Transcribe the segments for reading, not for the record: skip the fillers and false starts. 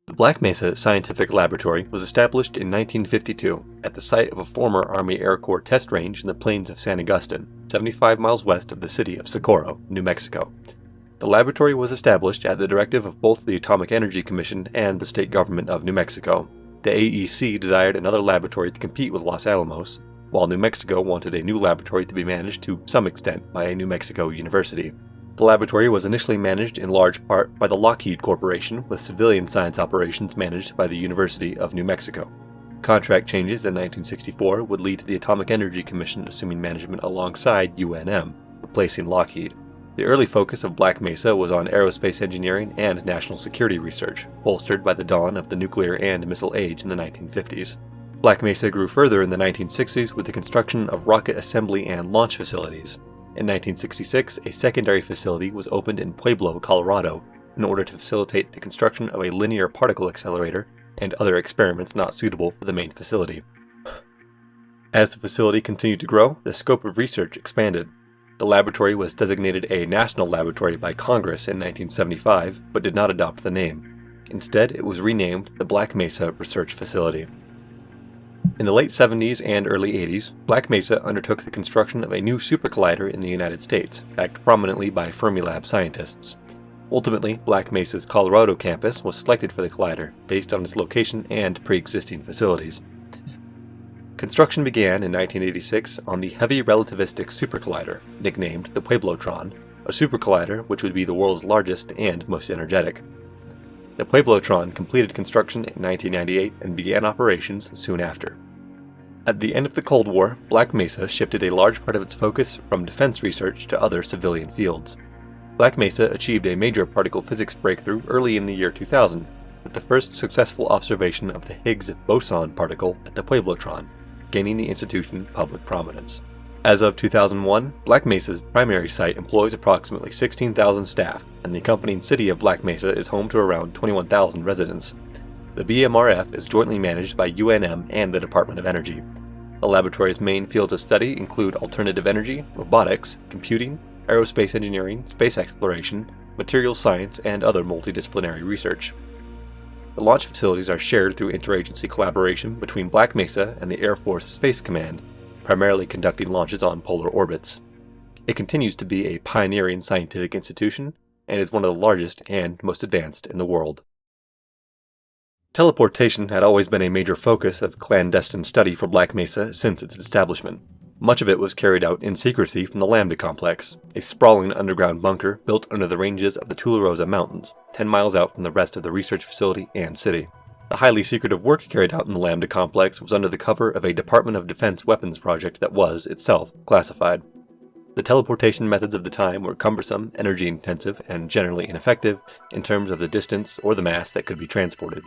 The Black Mesa Scientific Laboratory was established in 1952 at the site of a former Army Air Corps test range in the plains of San Agustin, 75 miles west of the city of Socorro, New Mexico. The laboratory was established at the directive of both the Atomic Energy Commission and the state government of New Mexico. The AEC desired another laboratory to compete with Los Alamos, while New Mexico wanted a new laboratory to be managed to some extent by a New Mexico university. The laboratory was initially managed in large part by the Lockheed Corporation, with civilian science operations managed by the University of New Mexico. Contract changes in 1964 would lead to the Atomic Energy Commission assuming management alongside UNM, replacing Lockheed. The early focus of Black Mesa was on aerospace engineering and national security research, bolstered by the dawn of the nuclear and missile age in the 1950s. Black Mesa grew further in the 1960s with the construction of rocket assembly and launch facilities. In 1966, a secondary facility was opened in Pueblo, Colorado, in order to facilitate the construction of a linear particle accelerator and other experiments not suitable for the main facility. As the facility continued to grow, the scope of research expanded. The laboratory was designated a national laboratory by Congress in 1975, but did not adopt the name. Instead, it was renamed the Black Mesa Research Facility. In the late 70s and early 80s, Black Mesa undertook the construction of a new supercollider in the United States, backed prominently by Fermilab scientists. Ultimately, Black Mesa's Colorado campus was selected for the collider, based on its location and pre-existing facilities. Construction began in 1986 on the Heavy Relativistic Supercollider, nicknamed the Pueblotron, a supercollider which would be the world's largest and most energetic. The Pueblotron completed construction in 1998 and began operations soon after. At the end of the Cold War, Black Mesa shifted a large part of its focus from defense research to other civilian fields. Black Mesa achieved a major particle physics breakthrough early in the year 2000, with the first successful observation of the Higgs boson particle at the Pueblotron, gaining the institution public prominence. As of 2001, Black Mesa's primary site employs approximately 16,000 staff, and the accompanying city of Black Mesa is home to around 21,000 residents. The BMRF is jointly managed by UNM and the Department of Energy. The laboratory's main fields of study include alternative energy, robotics, computing, aerospace engineering, space exploration, materials science, and other multidisciplinary research. The launch facilities are shared through interagency collaboration between Black Mesa and the Air Force Space Command, primarily conducting launches on polar orbits. It continues to be a pioneering scientific institution and is one of the largest and most advanced in the world. Teleportation had always been a major focus of clandestine study for Black Mesa since its establishment. Much of it was carried out in secrecy from the Lambda Complex, a sprawling underground bunker built under the ranges of the Tularosa Mountains, 10 miles out from the rest of the research facility and city. The highly secretive work carried out in the Lambda Complex was under the cover of a Department of Defense weapons project that was, itself, classified. The teleportation methods of the time were cumbersome, energy-intensive, and generally ineffective in terms of the distance or the mass that could be transported.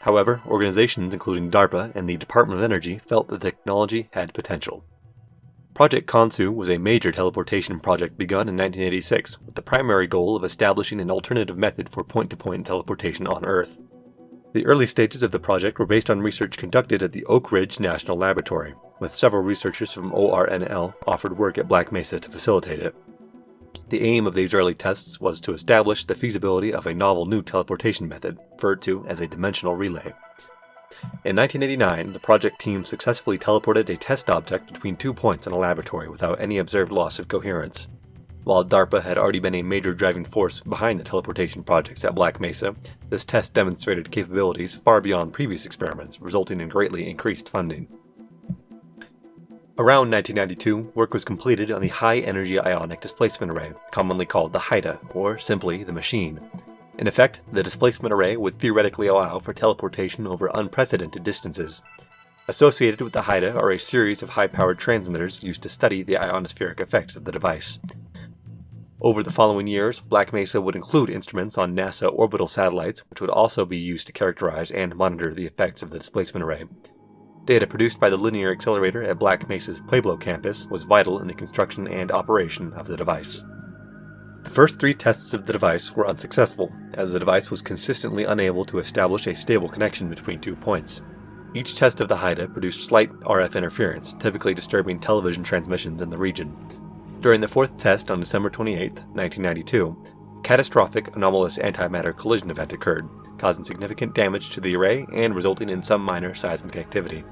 However, organizations including DARPA and the Department of Energy felt that the technology had potential. Project Khonsu was a major teleportation project begun in 1986 with the primary goal of establishing an alternative method for point-to-point teleportation on Earth. The early stages of the project were based on research conducted at the Oak Ridge National Laboratory, with several researchers from ORNL offered work at Black Mesa to facilitate it. The aim of these early tests was to establish the feasibility of a novel new teleportation method, referred to as a dimensional relay. In 1989, the project team successfully teleported a test object between 2 points in a laboratory without any observed loss of coherence. While DARPA had already been a major driving force behind the teleportation projects at Black Mesa, this test demonstrated capabilities far beyond previous experiments, resulting in greatly increased funding. Around 1992, work was completed on the High-Energy Ionic Displacement Array, commonly called the HIDA, or simply the machine. In effect, the displacement array would theoretically allow for teleportation over unprecedented distances. Associated with the HIDA are a series of high-powered transmitters used to study the ionospheric effects of the device. Over the following years, Black Mesa would include instruments on NASA orbital satellites, which would also be used to characterize and monitor the effects of the displacement array. Data produced by the linear accelerator at Black Mesa's Pueblo campus was vital in the construction and operation of the device. The first 3 tests of the device were unsuccessful, as the device was consistently unable to establish a stable connection between 2 points. Each test of the HIDA produced slight RF interference, typically disturbing television transmissions in the region. During the 4th test on December 28, 1992, a catastrophic anomalous antimatter collision event occurred, causing significant damage to the array and resulting in some minor seismic activity.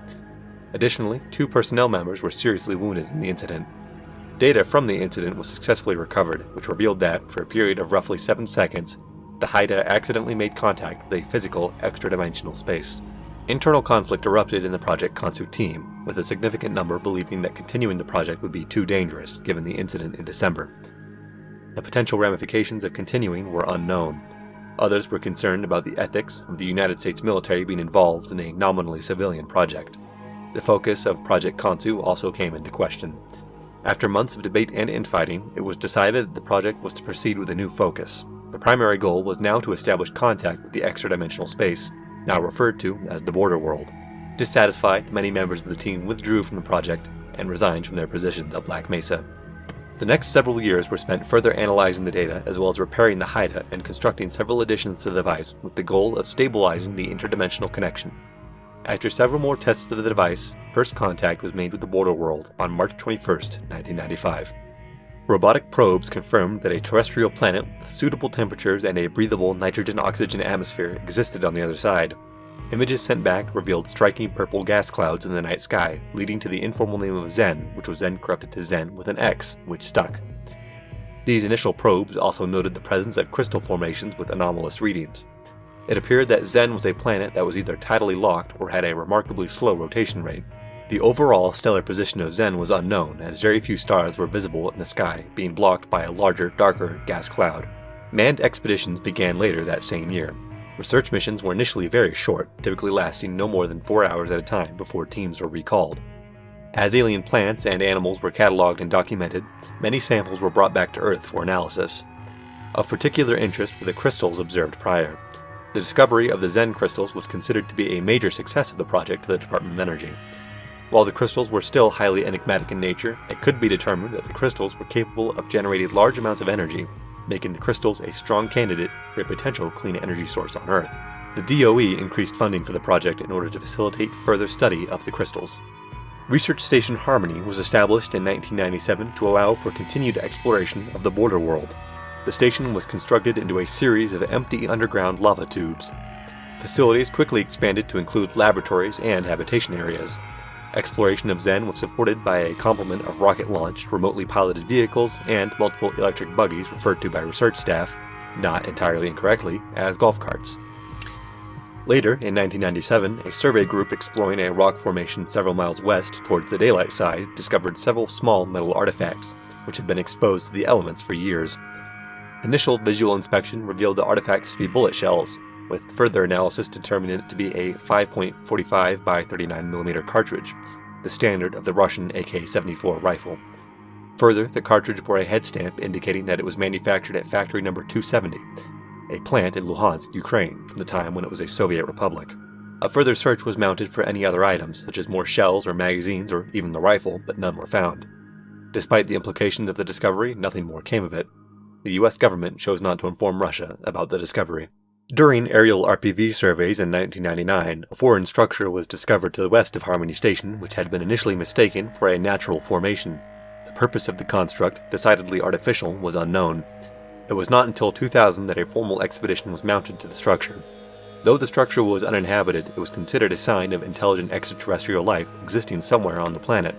Additionally, 2 personnel members were seriously wounded in the incident. Data from the incident was successfully recovered, which revealed that, for a period of roughly 7 seconds, the Haida accidentally made contact with a physical, extra-dimensional space. Internal conflict erupted in the Project Kansu team, with a significant number believing that continuing the project would be too dangerous given the incident in December. The potential ramifications of continuing were unknown. Others were concerned about the ethics of the United States military being involved in a nominally civilian project. The focus of Project Kansu also came into question. After months of debate and infighting, it was decided that the project was to proceed with a new focus. The primary goal was now to establish contact with the extra-dimensional space, now referred to as the border world. Dissatisfied, many members of the team withdrew from the project and resigned from their positions at Black Mesa. The next several years were spent further analyzing the data as well as repairing the Haida and constructing several additions to the device with the goal of stabilizing the interdimensional connection. After several more tests of the device, first contact was made with the border world on March 21, 1995. Robotic probes confirmed that a terrestrial planet with suitable temperatures and a breathable nitrogen-oxygen atmosphere existed on the other side. Images sent back revealed striking purple gas clouds in the night sky, leading to the informal name of Zen, which was then corrupted to Zen with an X, which stuck. These initial probes also noted the presence of crystal formations with anomalous readings. It appeared that Zen was a planet that was either tidally locked or had a remarkably slow rotation rate. The overall stellar position of Zen was unknown, as very few stars were visible in the sky, being blocked by a larger, darker gas cloud. Manned expeditions began later that same year. Research missions were initially very short, typically lasting no more than 4 hours at a time before teams were recalled. As alien plants and animals were cataloged and documented, many samples were brought back to Earth for analysis. Of particular interest were the crystals observed prior. The discovery of the Zen crystals was considered to be a major success of the project to the Department of Energy. While the crystals were still highly enigmatic in nature, it could be determined that the crystals were capable of generating large amounts of energy, making the crystals a strong candidate for a potential clean energy source on Earth. The DOE increased funding for the project in order to facilitate further study of the crystals. Research Station Harmony was established in 1997 to allow for continued exploration of the border world. The station was constructed into a series of empty underground lava tubes. Facilities quickly expanded to include laboratories and habitation areas. Exploration of Zen was supported by a complement of rocket-launched, remotely piloted vehicles and multiple electric buggies referred to by research staff, not entirely incorrectly, as golf carts. Later, in 1997, a survey group exploring a rock formation several miles west towards the daylight side discovered several small metal artifacts, which had been exposed to the elements for years. Initial visual inspection revealed the artifacts to be bullet shells, with further analysis determining it to be a 5.45 by 39mm cartridge, the standard of the Russian AK-74 rifle. Further, the cartridge bore a head stamp indicating that it was manufactured at factory number 270, a plant in Luhansk, Ukraine, from the time when it was a Soviet republic. A further search was mounted for any other items, such as more shells or magazines or even the rifle, but none were found. Despite the implications of the discovery, nothing more came of it. The US government chose not to inform Russia about the discovery. During aerial RPV surveys in 1999, a foreign structure was discovered to the west of Harmony Station, which had been initially mistaken for a natural formation. The purpose of the construct, decidedly artificial, was unknown. It was not until 2000 that a formal expedition was mounted to the structure. Though the structure was uninhabited, it was considered a sign of intelligent extraterrestrial life existing somewhere on the planet,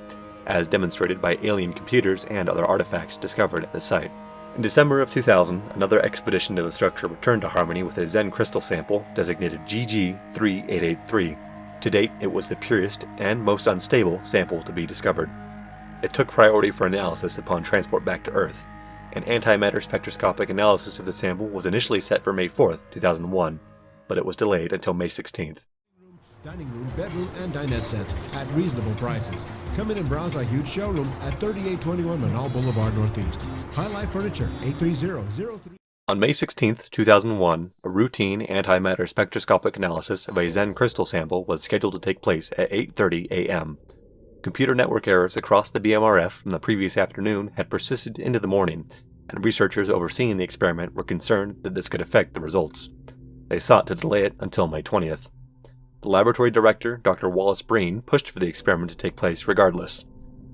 as demonstrated by alien computers and other artifacts discovered at the site. In December of 2000, another expedition to the structure returned to Harmony with a Zen crystal sample designated GG3883. To date, it was the purest and most unstable sample to be discovered. It took priority for analysis upon transport back to Earth. An antimatter spectroscopic analysis of the sample was initially set for May 4, 2001, but it was delayed until May 16th. Dining room, bedroom, and dinette sets at reasonable prices. Come in and browse our huge showroom at 3821 Manal Boulevard Northeast. High Life Furniture, 830-03. On May 16, 2001, a routine antimatter spectroscopic analysis of a Zen crystal sample was scheduled to take place at 8:30 a.m. Computer network errors across the BMRF from the previous afternoon had persisted into the morning, and researchers overseeing the experiment were concerned that this could affect the results. They sought to delay it until May 20th. The laboratory director, Dr. Wallace Breen, pushed for the experiment to take place regardless.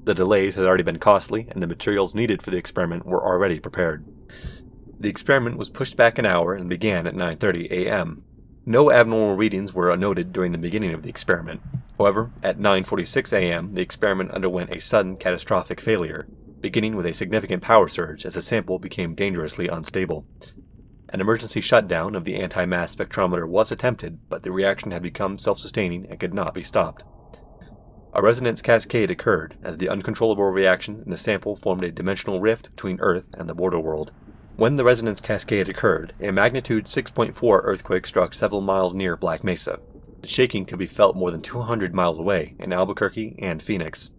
The delays had already been costly, and the materials needed for the experiment were already prepared. The experiment was pushed back an hour and began at 9:30 a.m. No abnormal readings were noted during the beginning of the experiment. However, at 9:46 a.m., the experiment underwent a sudden catastrophic failure, beginning with a significant power surge as the sample became dangerously unstable. An emergency shutdown of the anti-mass spectrometer was attempted, but the reaction had become self-sustaining and could not be stopped. A resonance cascade occurred as the uncontrollable reaction in the sample formed a dimensional rift between Earth and the border world. When the resonance cascade occurred, a magnitude 6.4 earthquake struck several miles near Black Mesa. The shaking could be felt more than 200 miles away in Albuquerque and Phoenix.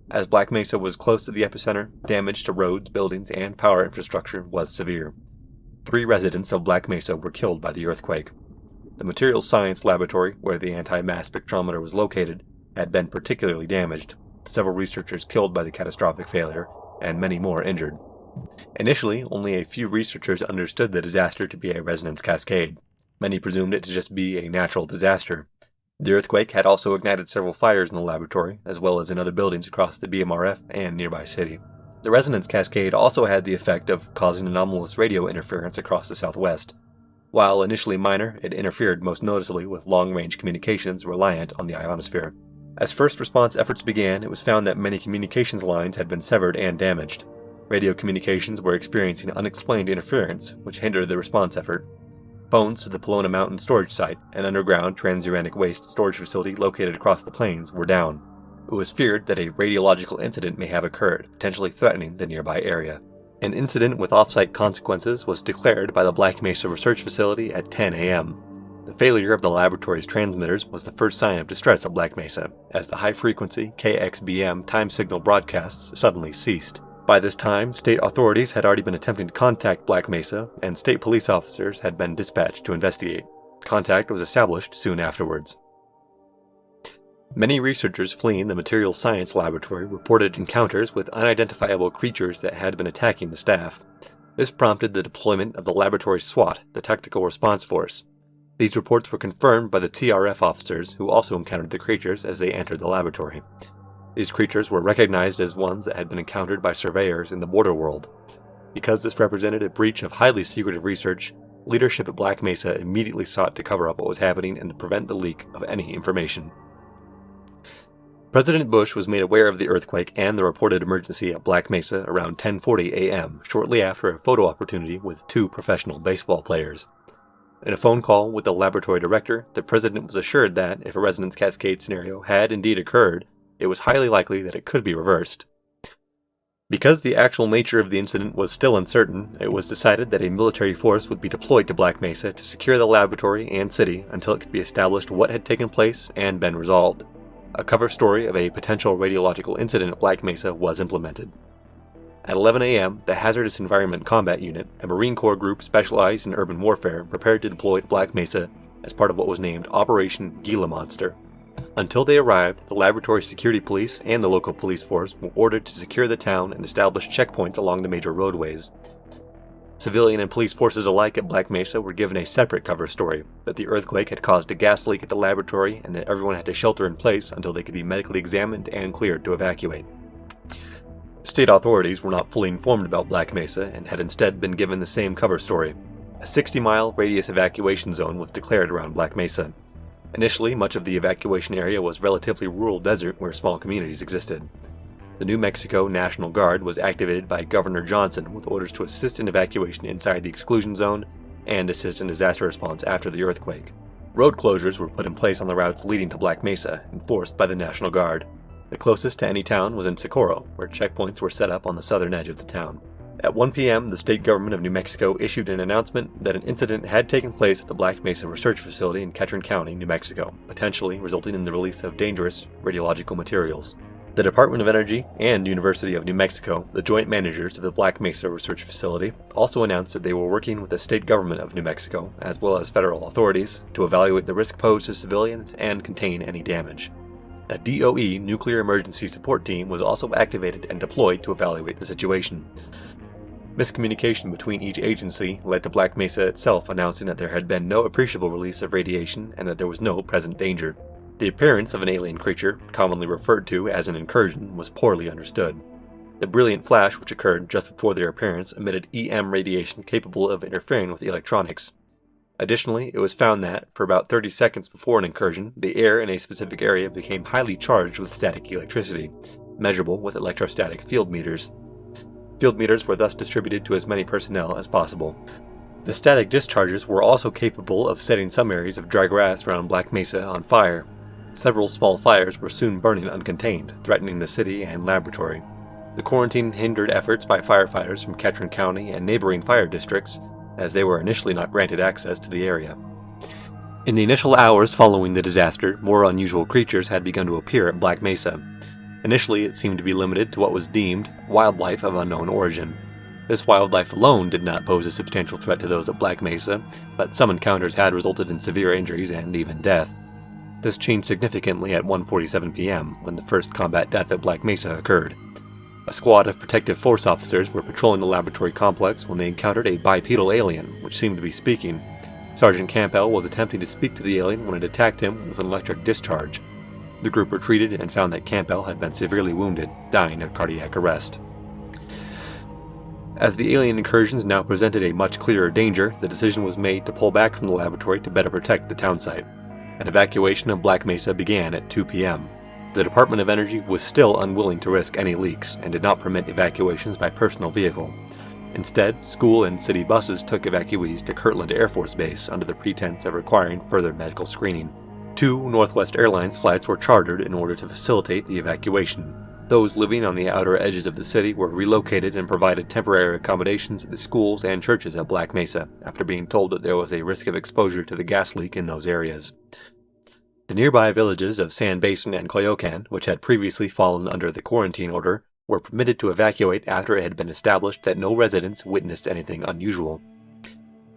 As Black Mesa was close to the epicenter, damage to roads, buildings, and power infrastructure was severe. 3 residents of Black Mesa were killed by the earthquake. The materials science laboratory, where the anti-mass spectrometer was located, had been particularly damaged, several researchers killed by the catastrophic failure, and many more injured. Initially, only a few researchers understood the disaster to be a resonance cascade. Many presumed it to just be a natural disaster. The earthquake had also ignited several fires in the laboratory, as well as in other buildings across the BMRF and nearby city. The resonance cascade also had the effect of causing anomalous radio interference across the southwest. While initially minor, it interfered most noticeably with long-range communications reliant on the ionosphere. As first response efforts began, it was found that many communications lines had been severed and damaged. Radio communications were experiencing unexplained interference, which hindered the response effort. Phones to the Pelona Mountain storage site, an underground transuranic waste storage facility located across the plains, were down. It was feared that a radiological incident may have occurred, potentially threatening the nearby area. An incident with off-site consequences was declared by the Black Mesa Research Facility at 10 a.m. The failure of the laboratory's transmitters was the first sign of distress at Black Mesa, as the high-frequency KXBM time signal broadcasts suddenly ceased. By this time, state authorities had already been attempting to contact Black Mesa, and state police officers had been dispatched to investigate. Contact was established soon afterwards. Many researchers fleeing the materials science laboratory reported encounters with unidentifiable creatures that had been attacking the staff. This prompted the deployment of the laboratory's SWAT, the Tactical Response Force. These reports were confirmed by the TRF officers, who also encountered the creatures as they entered the laboratory. These creatures were recognized as ones that had been encountered by surveyors in the border world. Because this represented a breach of highly secretive research, leadership at Black Mesa immediately sought to cover up what was happening and to prevent the leak of any information. President Bush was made aware of the earthquake and the reported emergency at Black Mesa around 10:40 a.m., shortly after a photo opportunity with 2 professional baseball players. In a phone call with the laboratory director, the president was assured that, if a resonance cascade scenario had indeed occurred, it was highly likely that it could be reversed. Because the actual nature of the incident was still uncertain, it was decided that a military force would be deployed to Black Mesa to secure the laboratory and city until it could be established what had taken place and been resolved. A cover story of a potential radiological incident at Black Mesa was implemented. At 11 a.m., the Hazardous Environment Combat Unit, a Marine Corps group specialized in urban warfare, prepared to deploy to Black Mesa as part of what was named Operation Gila Monster. Until they arrived, the laboratory security police and the local police force were ordered to secure the town and establish checkpoints along the major roadways. Civilian and police forces alike at Black Mesa were given a separate cover story, that the earthquake had caused a gas leak at the laboratory and that everyone had to shelter in place until they could be medically examined and cleared to evacuate. State authorities were not fully informed about Black Mesa and had instead been given the same cover story. A 60-mile radius evacuation zone was declared around Black Mesa. Initially, much of the evacuation area was relatively rural desert where small communities existed. The New Mexico National Guard was activated by Governor Johnson with orders to assist in evacuation inside the exclusion zone and assist in disaster response after the earthquake. Road closures were put in place on the routes leading to Black Mesa, enforced by the National Guard. The closest to any town was in Socorro, where checkpoints were set up on the southern edge of the town. At 1 p.m., the state government of New Mexico issued an announcement that an incident had taken place at the Black Mesa Research Facility in Ketron County, New Mexico, potentially resulting in the release of dangerous radiological materials. The Department of Energy and University of New Mexico, the joint managers of the Black Mesa Research Facility, also announced that they were working with the state government of New Mexico, as well as federal authorities, to evaluate the risk posed to civilians and contain any damage. A DOE nuclear emergency support team was also activated and deployed to evaluate the situation. Miscommunication between each agency led to Black Mesa itself announcing that there had been no appreciable release of radiation and that there was no present danger. The appearance of an alien creature, commonly referred to as an incursion, was poorly understood. The brilliant flash which occurred just before their appearance emitted EM radiation capable of interfering with the electronics. Additionally, it was found that, for about 30 seconds before an incursion, the air in a specific area became highly charged with static electricity, measurable with electrostatic field meters. Field meters were thus distributed to as many personnel as possible. The static discharges were also capable of setting some areas of dry grass around Black Mesa on fire. Several small fires were soon burning uncontained, threatening the city and laboratory. The quarantine hindered efforts by firefighters from Ketron County and neighboring fire districts, as they were initially not granted access to the area. In the initial hours following the disaster, more unusual creatures had begun to appear at Black Mesa. Initially, it seemed to be limited to what was deemed wildlife of unknown origin. This wildlife alone did not pose a substantial threat to those at Black Mesa, but some encounters had resulted in severe injuries and even death. This changed significantly at 1:47 p.m., when the first combat death at Black Mesa occurred. A squad of Protective Force officers were patrolling the laboratory complex when they encountered a bipedal alien, which seemed to be speaking. Sergeant Campbell was attempting to speak to the alien when it attacked him with an electric discharge. The group retreated and found that Campbell had been severely wounded, dying of cardiac arrest. As the alien incursions now presented a much clearer danger, the decision was made to pull back from the laboratory to better protect the townsite. An evacuation of Black Mesa began at 2 p.m. The Department of Energy was still unwilling to risk any leaks and did not permit evacuations by personal vehicle. Instead, school and city buses took evacuees to Kirtland Air Force Base under the pretense of requiring further medical screening. 2 Northwest Airlines flights were chartered in order to facilitate the evacuation. Those living on the outer edges of the city were relocated and provided temporary accommodations at the schools and churches at Black Mesa, after being told that there was a risk of exposure to the gas leak in those areas. The nearby villages of Sand Basin and Coyoacan, which had previously fallen under the quarantine order, were permitted to evacuate after it had been established that no residents witnessed anything unusual.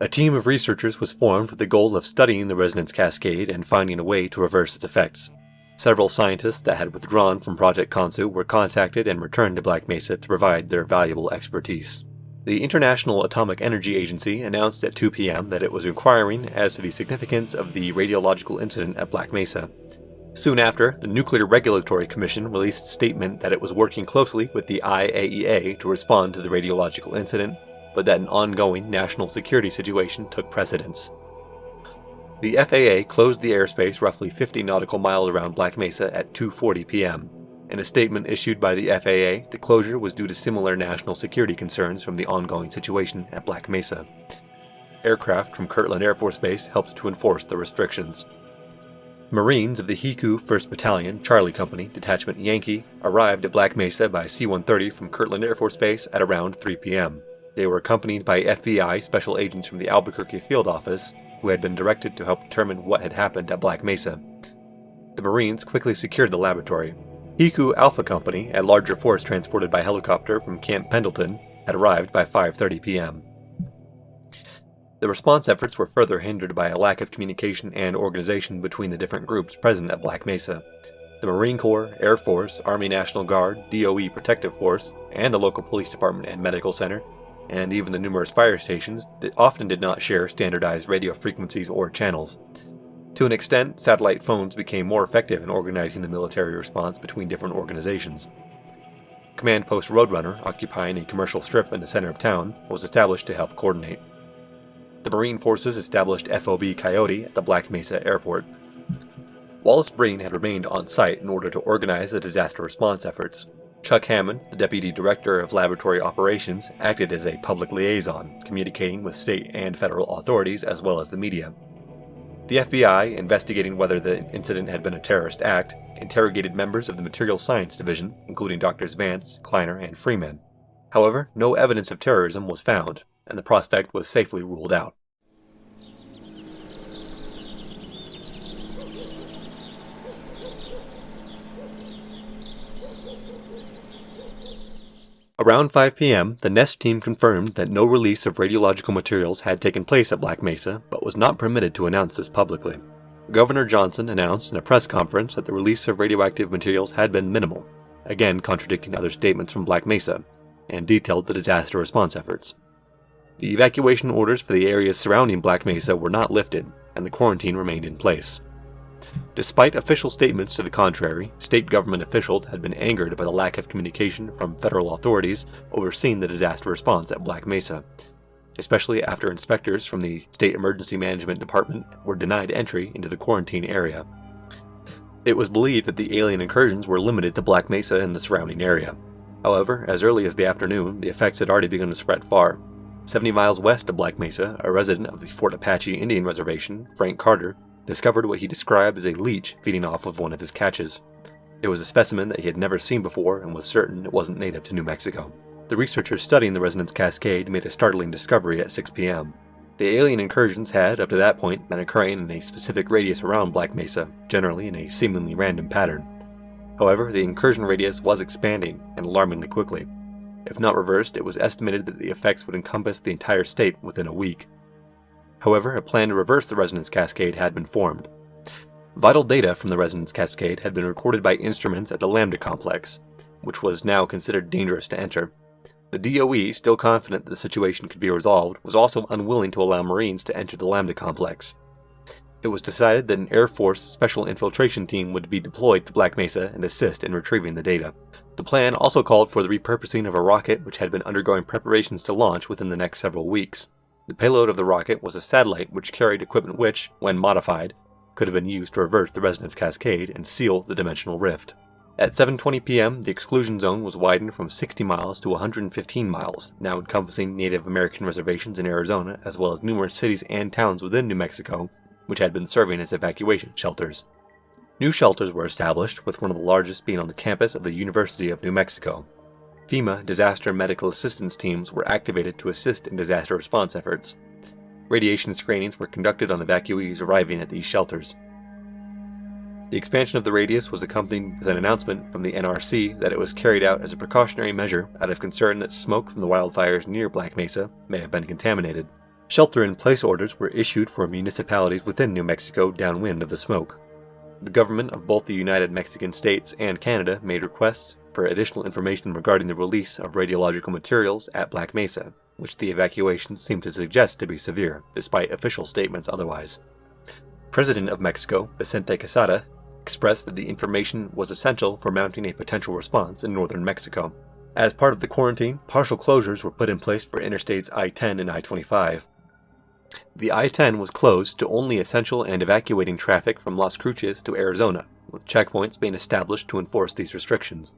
A team of researchers was formed with the goal of studying the Resonance Cascade and finding a way to reverse its effects. Several scientists that had withdrawn from Project Kansu were contacted and returned to Black Mesa to provide their valuable expertise. The International Atomic Energy Agency announced at 2 p.m. that it was inquiring as to the significance of the radiological incident at Black Mesa. Soon after, the Nuclear Regulatory Commission released a statement that it was working closely with the IAEA to respond to the radiological incident, but that an ongoing national security situation took precedence. The FAA closed the airspace roughly 50 nautical miles around Black Mesa at 2:40 p.m. In a statement issued by the FAA, the closure was due to similar national security concerns from the ongoing situation at Black Mesa. Aircraft from Kirtland Air Force Base helped to enforce the restrictions. Marines of the HECU 1st Battalion, Charlie Company, Detachment Yankee, arrived at Black Mesa by C-130 from Kirtland Air Force Base at around 3 p.m. They were accompanied by FBI special agents from the Albuquerque Field Office, who had been directed to help determine what had happened at Black Mesa. The Marines quickly secured the laboratory. HECU Alpha Company, a larger force transported by helicopter from Camp Pendleton, had arrived by 5:30 p.m. The response efforts were further hindered by a lack of communication and organization between the different groups present at Black Mesa. The Marine Corps, Air Force, Army National Guard, DOE Protective Force, and the local police department and medical center, and even the numerous fire stations, often did not share standardized radio frequencies or channels. To an extent, satellite phones became more effective in organizing the military response between different organizations. Command Post Roadrunner, occupying a commercial strip in the center of town, was established to help coordinate. The Marine Forces established FOB Coyote at the Black Mesa Airport. Wallace Breen had remained on site in order to organize the disaster response efforts. Chuck Hammond, the Deputy Director of Laboratory Operations, acted as a public liaison, communicating with state and federal authorities as well as the media. The FBI, investigating whether the incident had been a terrorist act, interrogated members of the Material Science Division, including Drs. Vance, Kleiner, and Freeman. However, no evidence of terrorism was found, and the prospect was safely ruled out. Around 5 p.m., the NEST team confirmed that no release of radiological materials had taken place at Black Mesa, but was not permitted to announce this publicly. Governor Johnson announced in a press conference that the release of radioactive materials had been minimal, again contradicting other statements from Black Mesa, and detailed the disaster response efforts. The evacuation orders for the areas surrounding Black Mesa were not lifted, and the quarantine remained in place. Despite official statements to the contrary, state government officials had been angered by the lack of communication from federal authorities overseeing the disaster response at Black Mesa. especially after inspectors from the State Emergency Management Department were denied entry into the quarantine area. It was believed that the alien incursions were limited to Black Mesa and the surrounding area. However, as early as the afternoon, the effects had already begun to spread far. 70 miles west of Black Mesa, a resident of the Fort Apache Indian Reservation, Frank Carter, discovered what he described as a leech feeding off of one of his catches. It was a specimen that he had never seen before and was certain it wasn't native to New Mexico. The researchers studying the Resonance Cascade made a startling discovery at 6 p.m. The alien incursions had, up to that point, been occurring in a specific radius around Black Mesa, generally in a seemingly random pattern. However, the incursion radius was expanding, and alarmingly quickly. If not reversed, it was estimated that the effects would encompass the entire state within a week. However, a plan to reverse the Resonance Cascade had been formed. Vital data from the Resonance Cascade had been recorded by instruments at the Lambda Complex, which was now considered dangerous to enter. The DOE, still confident that the situation could be resolved, was also unwilling to allow Marines to enter the Lambda Complex. It was decided that an Air Force special infiltration team would be deployed to Black Mesa and assist in retrieving the data. The plan also called for the repurposing of a rocket which had been undergoing preparations to launch within the next several weeks. The payload of the rocket was a satellite which carried equipment which, when modified, could have been used to reverse the Resonance Cascade and seal the dimensional rift. At 7:20 p.m., the exclusion zone was widened from 60 miles to 115 miles, now encompassing Native American reservations in Arizona as well as numerous cities and towns within New Mexico, which had been serving as evacuation shelters. New shelters were established, with one of the largest being on the campus of the University of New Mexico. FEMA disaster medical assistance teams were activated to assist in disaster response efforts. Radiation screenings were conducted on evacuees arriving at these shelters. The expansion of the radius was accompanied with an announcement from the NRC that it was carried out as a precautionary measure out of concern that smoke from the wildfires near Black Mesa may have been contaminated. Shelter-in-place orders were issued for municipalities within New Mexico downwind of the smoke. The government of both the United Mexican States and Canada made requests for additional information regarding the release of radiological materials at Black Mesa, which the evacuations seemed to suggest to be severe, despite official statements otherwise. President of Mexico, Vicente Quesada, expressed that the information was essential for mounting a potential response in northern Mexico. As part of the quarantine, partial closures were put in place for interstates I-10 and I-25. The I-10 was closed to only essential and evacuating traffic from Las Cruces to Arizona, with checkpoints being established to enforce these restrictions.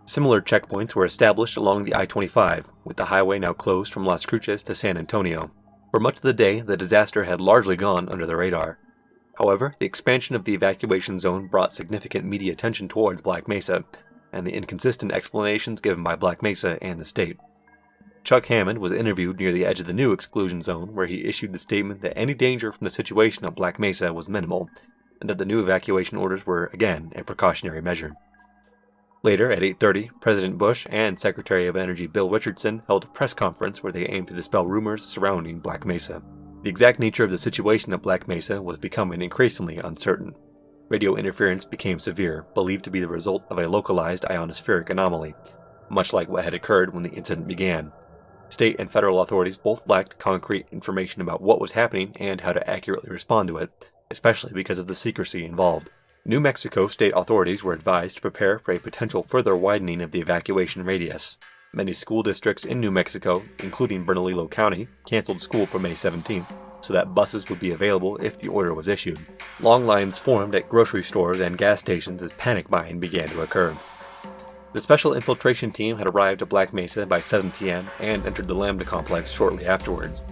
Similar checkpoints were established along the I-25, with the highway now closed from Las Cruces to San Antonio. For much of the day, the disaster had largely gone under the radar. However, the expansion of the evacuation zone brought significant media attention towards Black Mesa, and the inconsistent explanations given by Black Mesa and the state. Chuck Hammond was interviewed near the edge of the new exclusion zone, where he issued the statement that any danger from the situation at Black Mesa was minimal, and that the new evacuation orders were, again, a precautionary measure. Later, at 8:30, President Bush and Secretary of Energy Bill Richardson held a press conference where they aimed to dispel rumors surrounding Black Mesa. The exact nature of the situation at Black Mesa was becoming increasingly uncertain. Radio interference became severe, believed to be the result of a localized ionospheric anomaly, much like what had occurred when the incident began. State and federal authorities both lacked concrete information about what was happening and how to accurately respond to it, especially because of the secrecy involved. New Mexico state authorities were advised to prepare for a potential further widening of the evacuation radius. Many school districts in New Mexico, including Bernalillo County, canceled school for May 17th, so that buses would be available if the order was issued. Long lines formed at grocery stores and gas stations as panic buying began to occur. The special infiltration team had arrived at Black Mesa by 7 p.m. and entered the Lambda Complex shortly afterwards.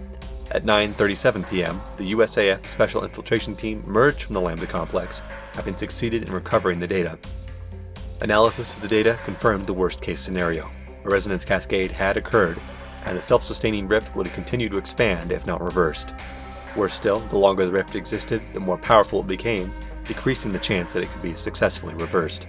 At 9:37 p.m., the USAF Special Infiltration Team emerged from the Lambda Complex, having succeeded in recovering the data. Analysis of the data confirmed the worst-case scenario. A resonance cascade had occurred, and the self-sustaining rift would continue to expand if not reversed. Worse still, the longer the rift existed, the more powerful it became, decreasing the chance that it could be successfully reversed.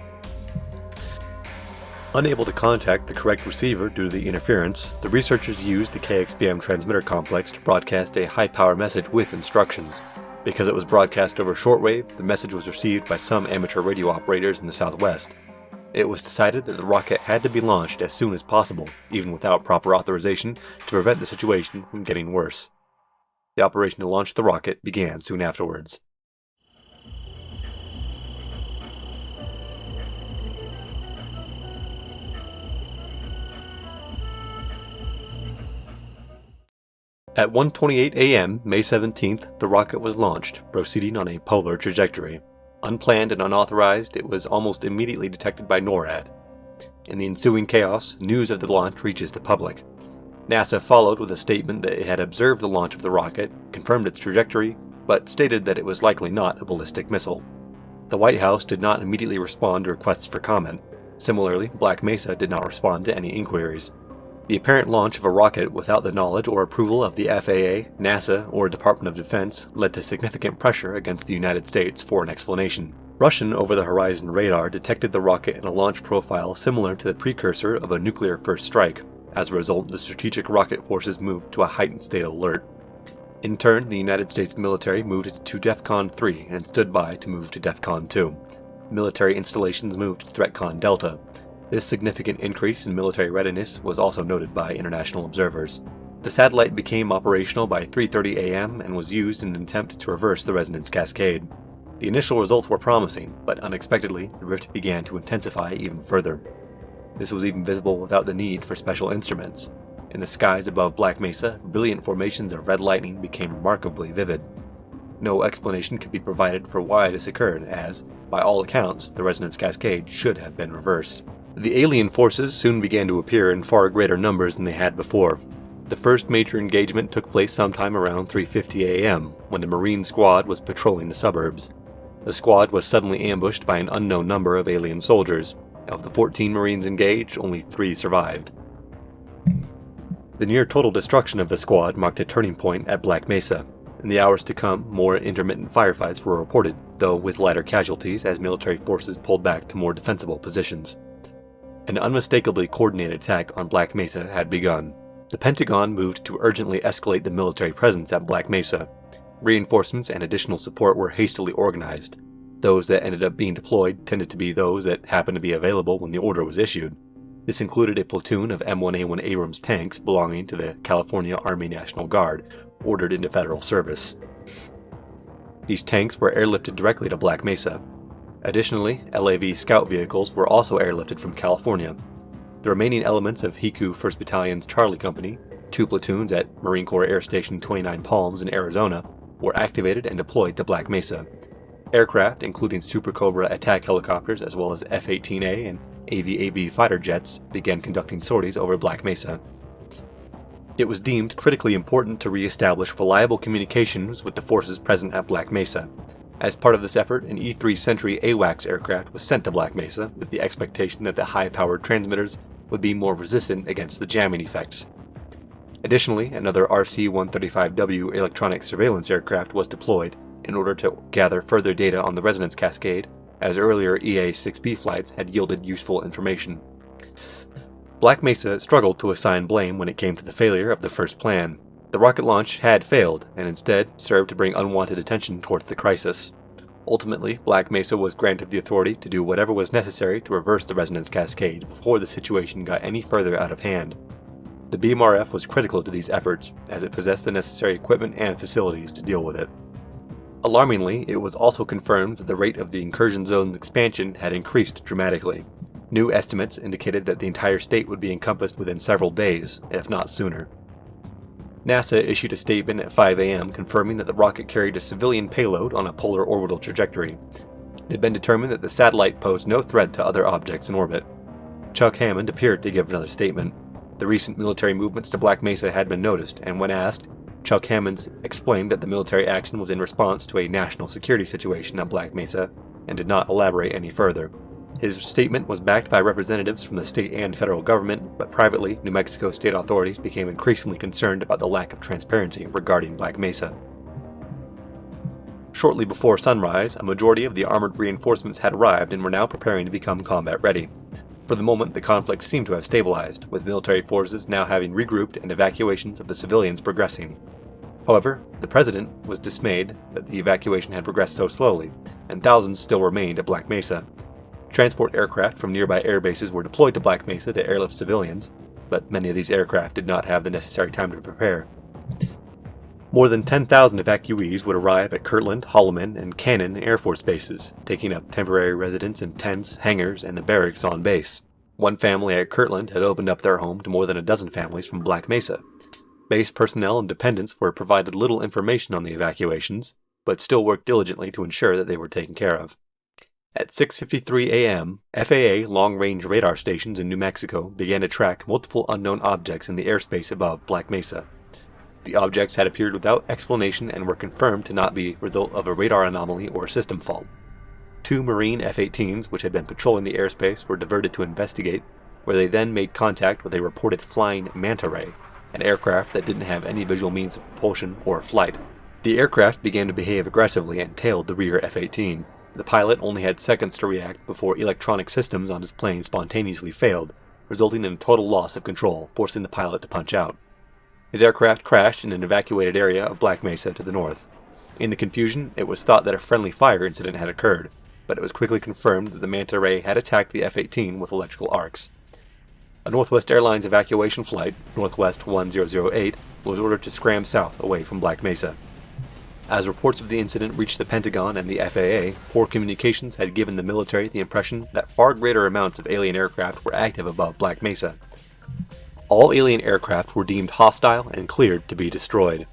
Unable to contact the correct receiver due to the interference, the researchers used the KXBM transmitter complex to broadcast a high-power message with instructions. Because it was broadcast over shortwave, the message was received by some amateur radio operators in the Southwest. It was decided that the rocket had to be launched as soon as possible, even without proper authorization, to prevent the situation from getting worse. The operation to launch the rocket began soon afterwards. At 1:28 a.m., May 17th, the rocket was launched, proceeding on a polar trajectory. Unplanned and unauthorized, it was almost immediately detected by NORAD. In the ensuing chaos, news of the launch reaches the public. NASA followed with a statement that it had observed the launch of the rocket, confirmed its trajectory, but stated that it was likely not a ballistic missile. The White House did not immediately respond to requests for comment. Similarly, Black Mesa did not respond to any inquiries. The apparent launch of a rocket without the knowledge or approval of the FAA, NASA, or Department of Defense led to significant pressure against the United States for an explanation. Russian over-the-horizon radar detected the rocket in a launch profile similar to the precursor of a nuclear first strike. As a result, the strategic rocket forces moved to a heightened state of alert. In turn, the United States military moved to DEFCON 3 and stood by to move to DEFCON 2. Military installations moved to THREATCON Delta. This significant increase in military readiness was also noted by international observers. The satellite became operational by 3:30 a.m. and was used in an attempt to reverse the Resonance Cascade. The initial results were promising, but unexpectedly, the rift began to intensify even further. This was even visible without the need for special instruments. In the skies above Black Mesa, brilliant formations of red lightning became remarkably vivid. No explanation could be provided for why this occurred, as, by all accounts, the Resonance Cascade should have been reversed. The alien forces soon began to appear in far greater numbers than they had before. The first major engagement took place sometime around 3:50 a.m., when a Marine squad was patrolling the suburbs. The squad was suddenly ambushed by an unknown number of alien soldiers. Of the 14 Marines engaged, only 3 survived. The near total destruction of the squad marked a turning point at Black Mesa. In the hours to come, more intermittent firefights were reported, though with lighter casualties as military forces pulled back to more defensible positions. An unmistakably coordinated attack on Black Mesa had begun. The Pentagon moved to urgently escalate the military presence at Black Mesa. Reinforcements and additional support were hastily organized. Those that ended up being deployed tended to be those that happened to be available when the order was issued. This included a platoon of M1A1 Abrams tanks belonging to the California Army National Guard, ordered into federal service. These tanks were airlifted directly to Black Mesa. Additionally, LAV scout vehicles were also airlifted from California. The remaining elements of HECU 1st Battalion's Charlie Company, 2 platoons at Marine Corps Air Station 29 Palms in Arizona, were activated and deployed to Black Mesa. Aircraft, including Super Cobra attack helicopters as well as F-18A and AV-AB fighter jets, began conducting sorties over Black Mesa. It was deemed critically important to re-establish reliable communications with the forces present at Black Mesa. As part of this effort, an E-3 Sentry AWACS aircraft was sent to Black Mesa with the expectation that the high-powered transmitters would be more resistant against the jamming effects. Additionally, another RC-135W electronic surveillance aircraft was deployed in order to gather further data on the Resonance Cascade, as earlier EA-6B flights had yielded useful information. Black Mesa struggled to assign blame when it came to the failure of the first plan. The rocket launch had failed, and instead served to bring unwanted attention towards the crisis. Ultimately, Black Mesa was granted the authority to do whatever was necessary to reverse the Resonance Cascade before the situation got any further out of hand. The BMRF was critical to these efforts, as it possessed the necessary equipment and facilities to deal with it. Alarmingly, it was also confirmed that the rate of the incursion zone's expansion had increased dramatically. New estimates indicated that the entire state would be encompassed within several days, if not sooner. NASA issued a statement at 5 a.m. confirming that the rocket carried a civilian payload on a polar orbital trajectory. It had been determined that the satellite posed no threat to other objects in orbit. Chuck Hammond appeared to give another statement. The recent military movements to Black Mesa had been noticed, and when asked, Chuck Hammond explained that the military action was in response to a national security situation at Black Mesa, and did not elaborate any further. His statement was backed by representatives from the state and federal government, but privately, New Mexico state authorities became increasingly concerned about the lack of transparency regarding Black Mesa. Shortly before sunrise, a majority of the armored reinforcements had arrived and were now preparing to become combat ready. For the moment, the conflict seemed to have stabilized, with military forces now having regrouped and evacuations of the civilians progressing. However, the president was dismayed that the evacuation had progressed so slowly, and thousands still remained at Black Mesa. Transport aircraft from nearby air bases were deployed to Black Mesa to airlift civilians, but many of these aircraft did not have the necessary time to prepare. More than 10,000 evacuees would arrive at Kirtland, Holloman, and Cannon Air Force bases, taking up temporary residence in tents, hangars, and the barracks on base. One family at Kirtland had opened up their home to more than a dozen families from Black Mesa. Base personnel and dependents were provided little information on the evacuations, but still worked diligently to ensure that they were taken care of. At 6:53 a.m., FAA long-range radar stations in New Mexico began to track multiple unknown objects in the airspace above Black Mesa. The objects had appeared without explanation and were confirmed to not be a result of a radar anomaly or system fault. 2 Marine F-18s, which had been patrolling the airspace, were diverted to investigate, where they then made contact with a reported flying manta ray, an aircraft that didn't have any visual means of propulsion or flight. The aircraft began to behave aggressively and tailed the rear F-18. The pilot only had seconds to react before electronic systems on his plane spontaneously failed, resulting in a total loss of control, forcing the pilot to punch out. His aircraft crashed in an evacuated area of Black Mesa to the north. In the confusion, it was thought that a friendly fire incident had occurred, but it was quickly confirmed that the manta ray had attacked the F-18 with electrical arcs. A Northwest Airlines evacuation flight, Northwest 1008, was ordered to scram south away from Black Mesa. As reports of the incident reached the Pentagon and the FAA, poor communications had given the military the impression that far greater amounts of alien aircraft were active above Black Mesa. All alien aircraft were deemed hostile and cleared to be destroyed.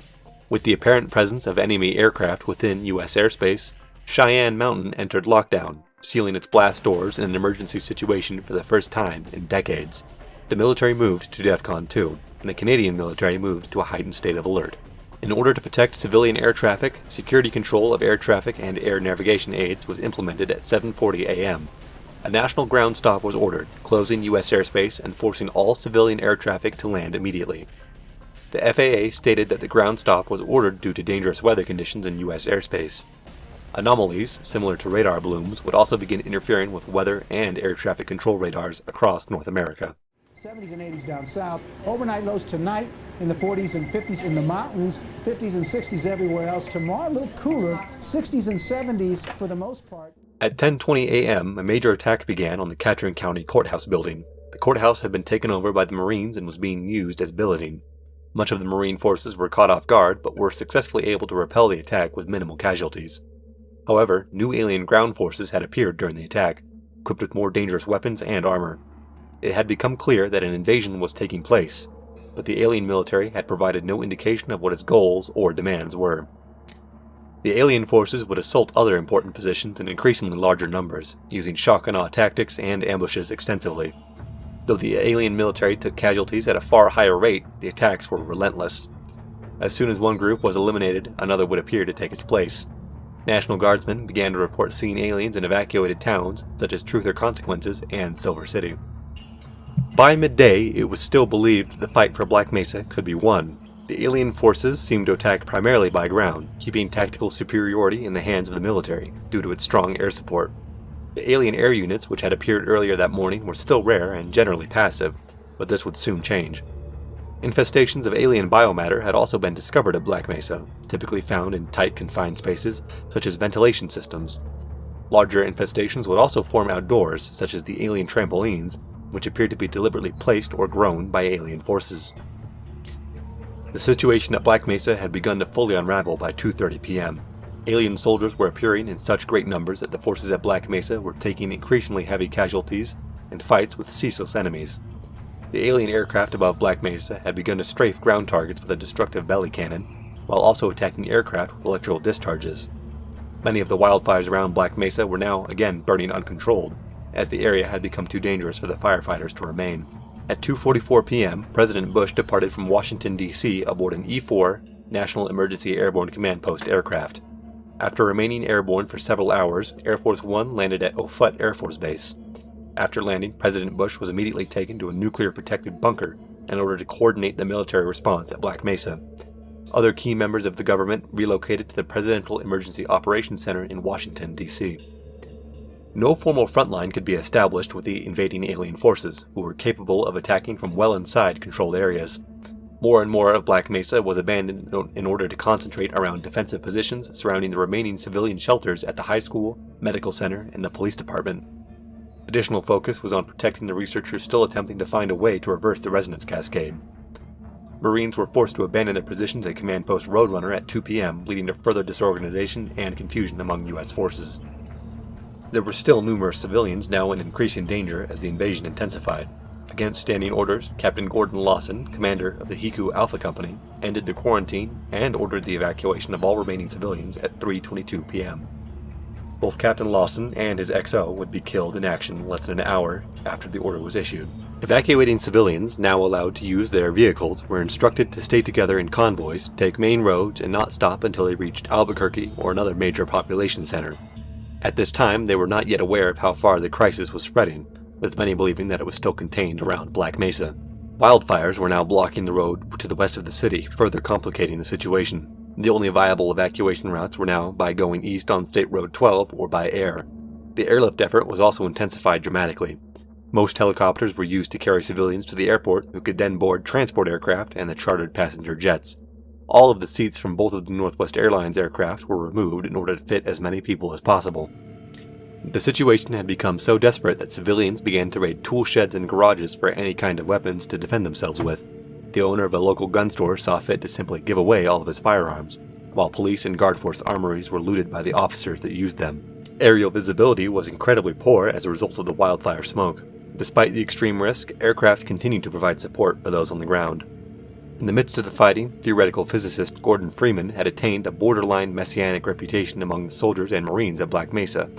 With the apparent presence of enemy aircraft within U.S. airspace, Cheyenne Mountain entered lockdown, sealing its blast doors in an emergency situation for the first time in decades. The military moved to DEFCON 2, and the Canadian military moved to a heightened state of alert. In order to protect civilian air traffic, security control of air traffic and air navigation aids was implemented at 7:40 a.m. A national ground stop was ordered, closing U.S. airspace and forcing all civilian air traffic to land immediately. The FAA stated that the ground stop was ordered due to dangerous weather conditions in U.S. airspace. Anomalies, similar to radar blooms, would also begin interfering with weather and air traffic control radars across North America. 70s and 80s down south. Overnight lows tonight in the 40s and 50s in the mountains, 50s and 60s everywhere else. Tomorrow a little cooler, 60s and 70s for the most part. At 10:20 a.m., a major attack began on the Catron County Courthouse building. The courthouse had been taken over by the Marines and was being used as billeting. Much of the Marine forces were caught off guard, but were successfully able to repel the attack with minimal casualties. However, new alien ground forces had appeared during the attack, equipped with more dangerous weapons and armor. It had become clear that an invasion was taking place, but the alien military had provided no indication of what its goals or demands were. The alien forces would assault other important positions in increasingly larger numbers, using shock and awe tactics and ambushes extensively. Though the alien military took casualties at a far higher rate, the attacks were relentless. As soon as one group was eliminated, another would appear to take its place. National Guardsmen began to report seeing aliens in evacuated towns, such as Truth or Consequences and Silver City. By midday, it was still believed that the fight for Black Mesa could be won. The alien forces seemed to attack primarily by ground, keeping tactical superiority in the hands of the military, due to its strong air support. The alien air units which had appeared earlier that morning were still rare and generally passive, but this would soon change. Infestations of alien biomatter had also been discovered at Black Mesa, typically found in tight confined spaces, such as ventilation systems. Larger infestations would also form outdoors, such as the alien trampolines, which appeared to be deliberately placed or grown by alien forces. The situation at Black Mesa had begun to fully unravel by 2:30 p.m. Alien soldiers were appearing in such great numbers that the forces at Black Mesa were taking increasingly heavy casualties and fights with ceaseless enemies. The alien aircraft above Black Mesa had begun to strafe ground targets with a destructive belly cannon, while also attacking aircraft with electrical discharges. Many of the wildfires around Black Mesa were now again burning uncontrolled, as the area had become too dangerous for the firefighters to remain. At 2:44 p.m., President Bush departed from Washington, D.C. aboard an E-4 National Emergency Airborne Command Post aircraft. After remaining airborne for several hours, Air Force One landed at Offutt Air Force Base. After landing, President Bush was immediately taken to a nuclear-protected bunker in order to coordinate the military response at Black Mesa. Other key members of the government relocated to the Presidential Emergency Operations Center in Washington, D.C. No formal front line could be established with the invading alien forces, who were capable of attacking from well inside controlled areas. More and more of Black Mesa was abandoned in order to concentrate around defensive positions surrounding the remaining civilian shelters at the high school, medical center, and the police department. Additional focus was on protecting the researchers still attempting to find a way to reverse the Resonance Cascade. Marines were forced to abandon their positions at Command Post Roadrunner at 2 p.m., leading to further disorganization and confusion among U.S. forces. There were still numerous civilians now in increasing danger as the invasion intensified. Against standing orders, Captain Gordon Lawson, commander of the HECU Alpha Company, ended the quarantine and ordered the evacuation of all remaining civilians at 3:22 p.m. Both Captain Lawson and his XO would be killed in action less than an hour after the order was issued. Evacuating civilians, now allowed to use their vehicles, were instructed to stay together in convoys, take main roads, and not stop until they reached Albuquerque or another major population center. At this time, they were not yet aware of how far the crisis was spreading, with many believing that it was still contained around Black Mesa. Wildfires were now blocking the road to the west of the city, further complicating the situation. The only viable evacuation routes were now by going east on State Road 12 or by air. The airlift effort was also intensified dramatically. Most helicopters were used to carry civilians to the airport, who could then board transport aircraft and the chartered passenger jets. All of the seats from both of the Northwest Airlines aircraft were removed in order to fit as many people as possible. The situation had become so desperate that civilians began to raid tool sheds and garages for any kind of weapons to defend themselves with. The owner of a local gun store saw fit to simply give away all of his firearms, while police and guard force armories were looted by the officers that used them. Aerial visibility was incredibly poor as a result of the wildfire smoke. Despite the extreme risk, aircraft continued to provide support for those on the ground. In the midst of the fighting, theoretical physicist Gordon Freeman had attained a borderline messianic reputation among the soldiers and Marines at Black Mesa,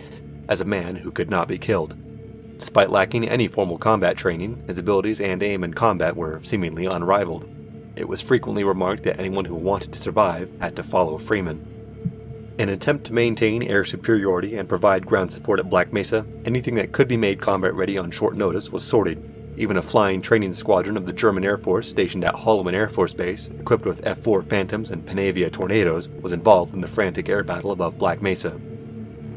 as a man who could not be killed. Despite lacking any formal combat training, his abilities and aim in combat were seemingly unrivaled. It was frequently remarked that anyone who wanted to survive had to follow Freeman. In an attempt to maintain air superiority and provide ground support at Black Mesa, anything that could be made combat ready on short notice was sorted. Even a flying training squadron of the German Air Force stationed at Holloman Air Force Base, equipped with F-4 Phantoms and Panavia Tornadoes, was involved in the frantic air battle above Black Mesa.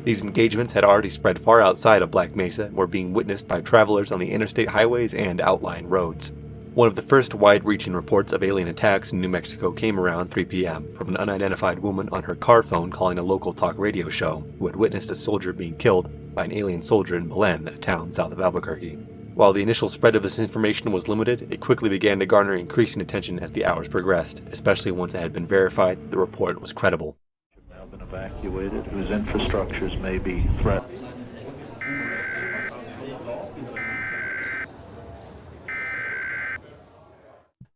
These engagements had already spread far outside of Black Mesa and were being witnessed by travelers on the interstate highways and outlying roads. One of the first wide-reaching reports of alien attacks in New Mexico came around 3 p.m. from an unidentified woman on her car phone calling a local talk radio show who had witnessed a soldier being killed by an alien soldier in Belen, a town south of Albuquerque. While the initial spread of this information was limited, it quickly began to garner increasing attention as the hours progressed, especially once it had been verified that the report was credible. Have now been evacuated, whose infrastructures may be threatened.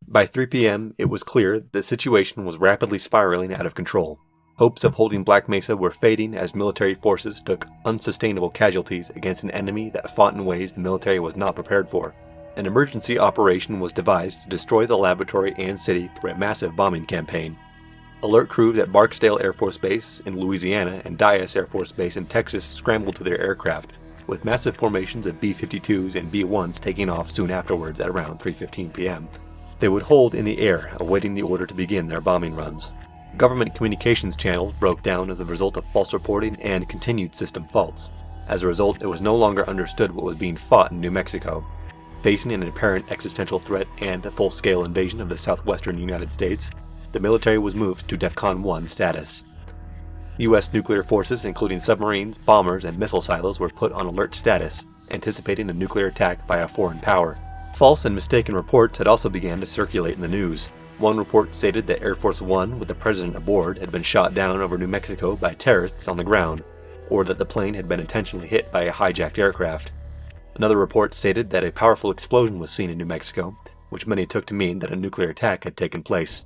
By 3 p.m., it was clear that the situation was rapidly spiraling out of control. Hopes of holding Black Mesa were fading as military forces took unsustainable casualties against an enemy that fought in ways the military was not prepared for. An emergency operation was devised to destroy the laboratory and city through a massive bombing campaign. Alert crews at Barksdale Air Force Base in Louisiana and Dyess Air Force Base in Texas scrambled to their aircraft, with massive formations of B-52s and B-1s taking off soon afterwards at around 3:15 p.m. They would hold in the air, awaiting the order to begin their bombing runs. Government communications channels broke down as a result of false reporting and continued system faults. As a result, it was no longer understood what was being fought in New Mexico. Facing an apparent existential threat and a full-scale invasion of the southwestern United States, the military was moved to DEFCON 1 status. U.S. nuclear forces, including submarines, bombers, and missile silos, were put on alert status, anticipating a nuclear attack by a foreign power. False and mistaken reports had also begun to circulate in the news. One report stated that Air Force One, with the president aboard, had been shot down over New Mexico by terrorists on the ground, or that the plane had been intentionally hit by a hijacked aircraft. Another report stated that a powerful explosion was seen in New Mexico, which many took to mean that a nuclear attack had taken place.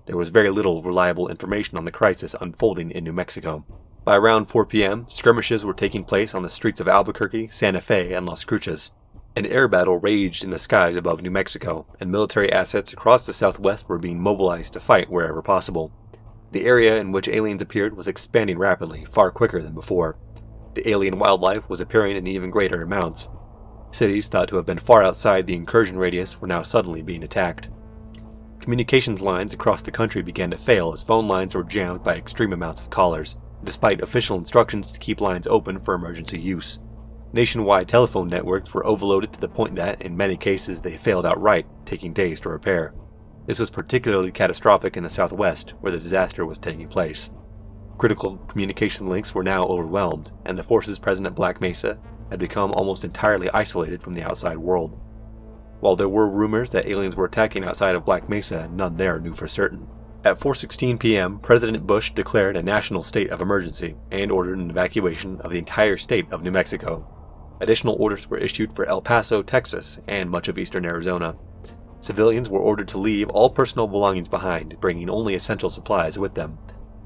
There was very little reliable information on the crisis unfolding in New Mexico. By around 4 p.m., skirmishes were taking place on the streets of Albuquerque, Santa Fe, and Las Cruces. An air battle raged in the skies above New Mexico, and military assets across the southwest were being mobilized to fight wherever possible. The area in which aliens appeared was expanding rapidly, far quicker than before. The alien wildlife was appearing in even greater amounts. Cities thought to have been far outside the incursion radius were now suddenly being attacked. Communications lines across the country began to fail as phone lines were jammed by extreme amounts of callers, despite official instructions to keep lines open for emergency use. Nationwide telephone networks were overloaded to the point that, in many cases, they failed outright, taking days to repair. This was particularly catastrophic in the southwest, where the disaster was taking place. Critical communication links were now overwhelmed, and the forces present at Black Mesa had become almost entirely isolated from the outside world. While there were rumors that aliens were attacking outside of Black Mesa, none there knew for certain. At 4:16 p.m., President Bush declared a national state of emergency and ordered an evacuation of the entire state of New Mexico. Additional orders were issued for El Paso, Texas, and much of eastern Arizona. Civilians were ordered to leave all personal belongings behind, bringing only essential supplies with them.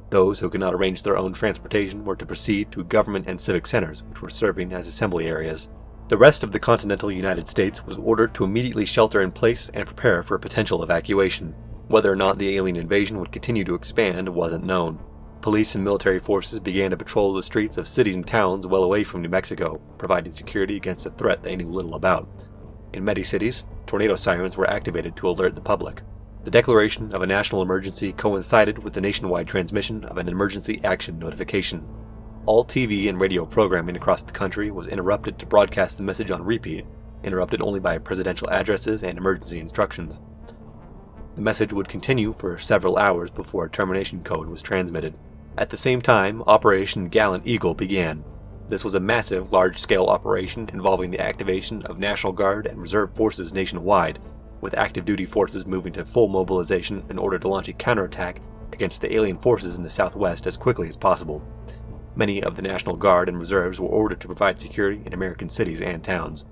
Those who could not arrange their own transportation were to proceed to government and civic centers, which were serving as assembly areas. The rest of the continental United States was ordered to immediately shelter in place and prepare for a potential evacuation. Whether or not the alien invasion would continue to expand wasn't known. Police and military forces began to patrol the streets of cities and towns well away from New Mexico, providing security against a threat they knew little about. In many cities, tornado sirens were activated to alert the public. The declaration of a national emergency coincided with the nationwide transmission of an emergency action notification. All TV and radio programming across the country was interrupted to broadcast the message on repeat, interrupted only by presidential addresses and emergency instructions. The message would continue for several hours before a termination code was transmitted. At the same time, Operation Gallant Eagle began. This was a massive, large-scale operation involving the activation of National Guard and Reserve forces nationwide, with active duty forces moving to full mobilization in order to launch a counterattack against the alien forces in the southwest as quickly as possible. Many of the National Guard and Reserves were ordered to provide security in American cities and towns.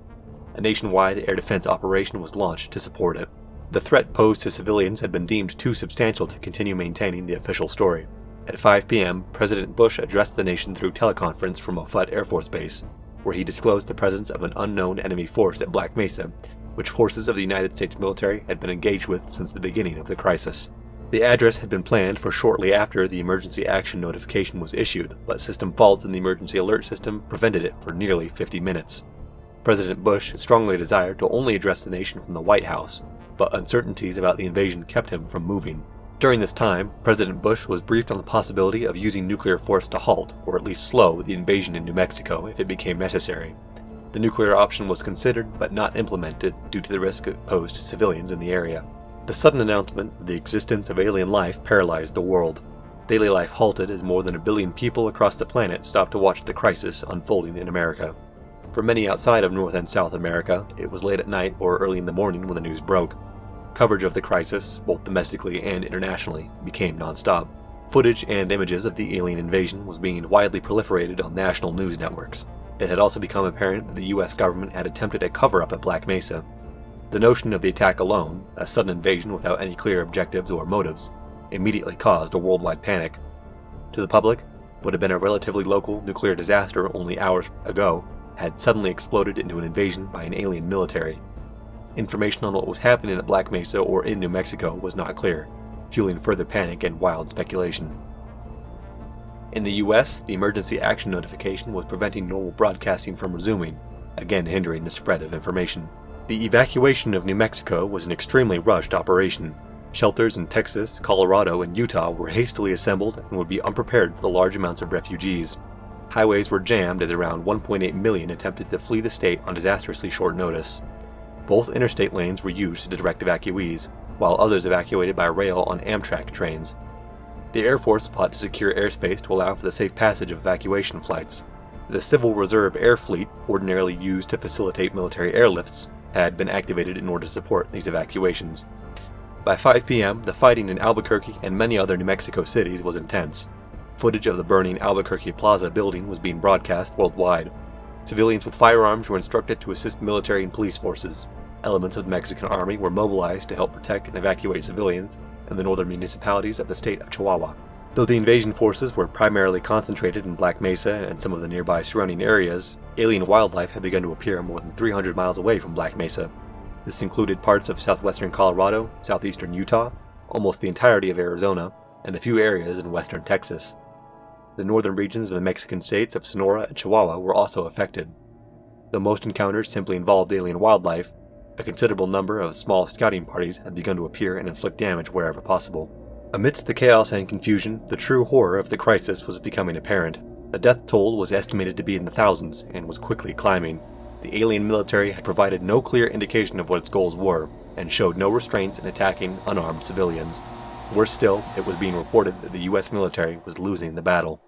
A nationwide air defense operation was launched to support it. The threat posed to civilians had been deemed too substantial to continue maintaining the official story. At 5 p.m., President Bush addressed the nation through teleconference from Offutt Air Force Base, where he disclosed the presence of an unknown enemy force at Black Mesa, which forces of the United States military had been engaged with since the beginning of the crisis. The address had been planned for shortly after the emergency action notification was issued, but system faults in the emergency alert system prevented it for nearly 50 minutes. President Bush strongly desired to only address the nation from the White House, but uncertainties about the invasion kept him from moving. During this time, President Bush was briefed on the possibility of using nuclear force to halt, or at least slow, the invasion in New Mexico if it became necessary. The nuclear option was considered, but not implemented due to the risk it posed to civilians in the area. The sudden announcement of the existence of alien life paralyzed the world. Daily life halted as more than 1 billion people across the planet stopped to watch the crisis unfolding in America. For many outside of North and South America, it was late at night or early in the morning when the news broke. Coverage of the crisis, both domestically and internationally, became nonstop. Footage and images of the alien invasion was being widely proliferated on national news networks. It had also become apparent that the U.S. government had attempted a cover-up at Black Mesa. The notion of the attack alone, a sudden invasion without any clear objectives or motives, immediately caused a worldwide panic. To the public, what had been a relatively local nuclear disaster only hours ago had suddenly exploded into an invasion by an alien military. Information on what was happening at Black Mesa or in New Mexico was not clear, fueling further panic and wild speculation. In the U.S., the emergency action notification was preventing normal broadcasting from resuming, again hindering the spread of information. The evacuation of New Mexico was an extremely rushed operation. Shelters in Texas, Colorado, and Utah were hastily assembled and would be unprepared for the large amounts of refugees. Highways were jammed as around 1.8 million attempted to flee the state on disastrously short notice. Both interstate lanes were used to direct evacuees, while others evacuated by rail on Amtrak trains. The Air Force fought to secure airspace to allow for the safe passage of evacuation flights. The Civil Reserve Air Fleet, ordinarily used to facilitate military airlifts, had been activated in order to support these evacuations. By 5 p.m., the fighting in Albuquerque and many other New Mexico cities was intense. Footage of the burning Albuquerque Plaza building was being broadcast worldwide. Civilians with firearms were instructed to assist military and police forces. Elements of the Mexican army were mobilized to help protect and evacuate civilians in the northern municipalities of the state of Chihuahua. Though the invasion forces were primarily concentrated in Black Mesa and some of the nearby surrounding areas, alien wildlife had begun to appear more than 300 miles away from Black Mesa. This included parts of southwestern Colorado, southeastern Utah, almost the entirety of Arizona, and a few areas in western Texas. The northern regions of the Mexican states of Sonora and Chihuahua were also affected. Though most encounters simply involved alien wildlife, a considerable number of small scouting parties had begun to appear and inflict damage wherever possible. Amidst the chaos and confusion, the true horror of the crisis was becoming apparent. The death toll was estimated to be in the thousands and was quickly climbing. The alien military had provided no clear indication of what its goals were, and showed no restraints in attacking unarmed civilians. Worse still, it was being reported that the U.S. military was losing the battle.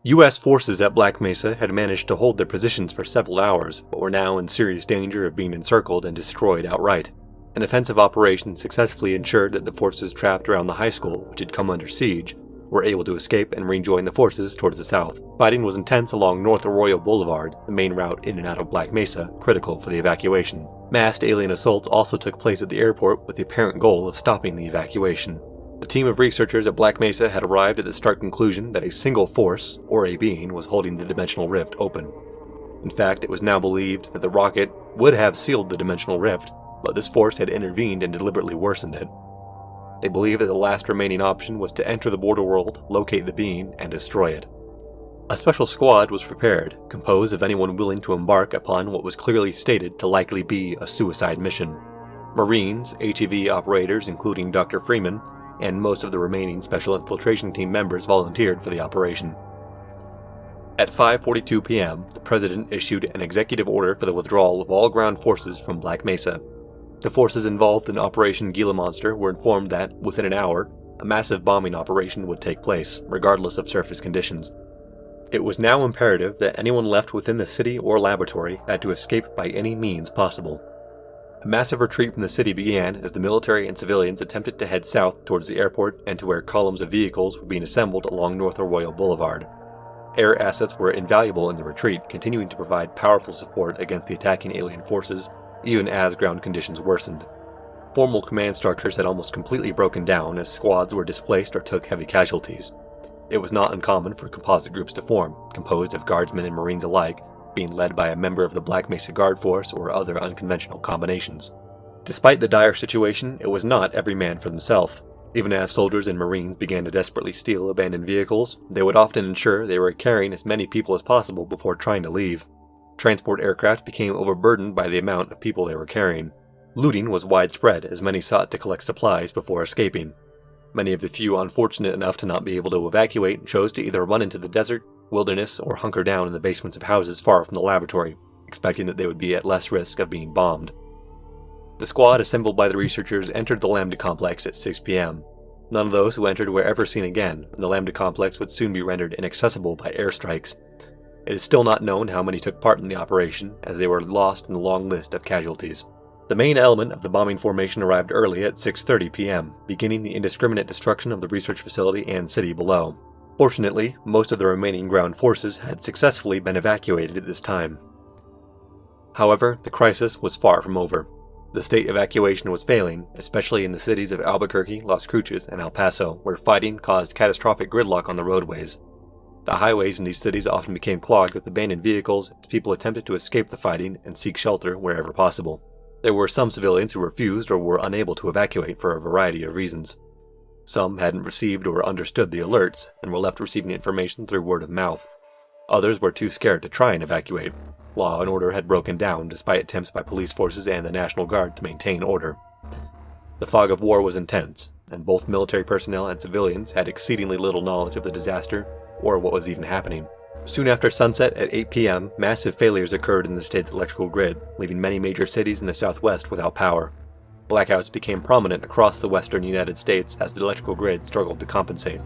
U.S. forces at Black Mesa had managed to hold their positions for several hours, but were now in serious danger of being encircled and destroyed outright. An offensive operation successfully ensured that the forces trapped around the high school, which had come under siege, were able to escape and rejoin the forces towards the south. Fighting was intense along North Arroyo Boulevard, the main route in and out of Black Mesa, critical for the evacuation. Massed alien assaults also took place at the airport with the apparent goal of stopping the evacuation. The team of researchers at Black Mesa had arrived at the stark conclusion that a single force, or a being, was holding the dimensional rift open. In fact, it was now believed that the rocket would have sealed the dimensional rift, but this force had intervened and deliberately worsened it. They believed that the last remaining option was to enter the border world, locate the being, and destroy it. A special squad was prepared, composed of anyone willing to embark upon what was clearly stated to likely be a suicide mission. Marines, HEV operators including Dr. Freeman, and most of the remaining Special Infiltration Team members volunteered for the operation. At 5:42 p.m., the President issued an executive order for the withdrawal of all ground forces from Black Mesa. The forces involved in Operation Gila Monster were informed that, within an hour, a massive bombing operation would take place, regardless of surface conditions. It was now imperative that anyone left within the city or laboratory had to escape by any means possible. A massive retreat from the city began as the military and civilians attempted to head south towards the airport and to where columns of vehicles were being assembled along North Arroyo Boulevard. Air assets were invaluable in the retreat, continuing to provide powerful support against the attacking alien forces, even as ground conditions worsened. Formal command structures had almost completely broken down as squads were displaced or took heavy casualties. It was not uncommon for composite groups to form, composed of guardsmen and marines alike, being led by a member of the Black Mesa Guard Force or other unconventional combinations. Despite the dire situation, it was not every man for himself. Even as soldiers and marines began to desperately steal abandoned vehicles, they would often ensure they were carrying as many people as possible before trying to leave. Transport aircraft became overburdened by the amount of people they were carrying. Looting was widespread as many sought to collect supplies before escaping. Many of the few unfortunate enough to not be able to evacuate chose to either run into the desert, wilderness, or hunker down in the basements of houses far from the laboratory, expecting that they would be at less risk of being bombed. The squad assembled by the researchers entered the Lambda complex at 6 p.m. None of those who entered were ever seen again, and the Lambda complex would soon be rendered inaccessible by airstrikes. It is still not known how many took part in the operation, as they were lost in the long list of casualties. The main element of the bombing formation arrived early at 6:30 p.m., beginning the indiscriminate destruction of the research facility and city below. Fortunately, most of the remaining ground forces had successfully been evacuated at this time. However, the crisis was far from over. The state evacuation was failing, especially in the cities of Albuquerque, Las Cruces, and El Paso, where fighting caused catastrophic gridlock on the roadways. The highways in these cities often became clogged with abandoned vehicles as people attempted to escape the fighting and seek shelter wherever possible. There were some civilians who refused or were unable to evacuate for a variety of reasons. Some hadn't received or understood the alerts and were left receiving information through word of mouth. Others were too scared to try and evacuate. Law and order had broken down despite attempts by police forces and the National Guard to maintain order. The fog of war was intense, and both military personnel and civilians had exceedingly little knowledge of the disaster or what was even happening. Soon after sunset at 8 p.m., massive failures occurred in the state's electrical grid, leaving many major cities in the southwest without power. Blackouts became prominent across the western United States as the electrical grid struggled to compensate.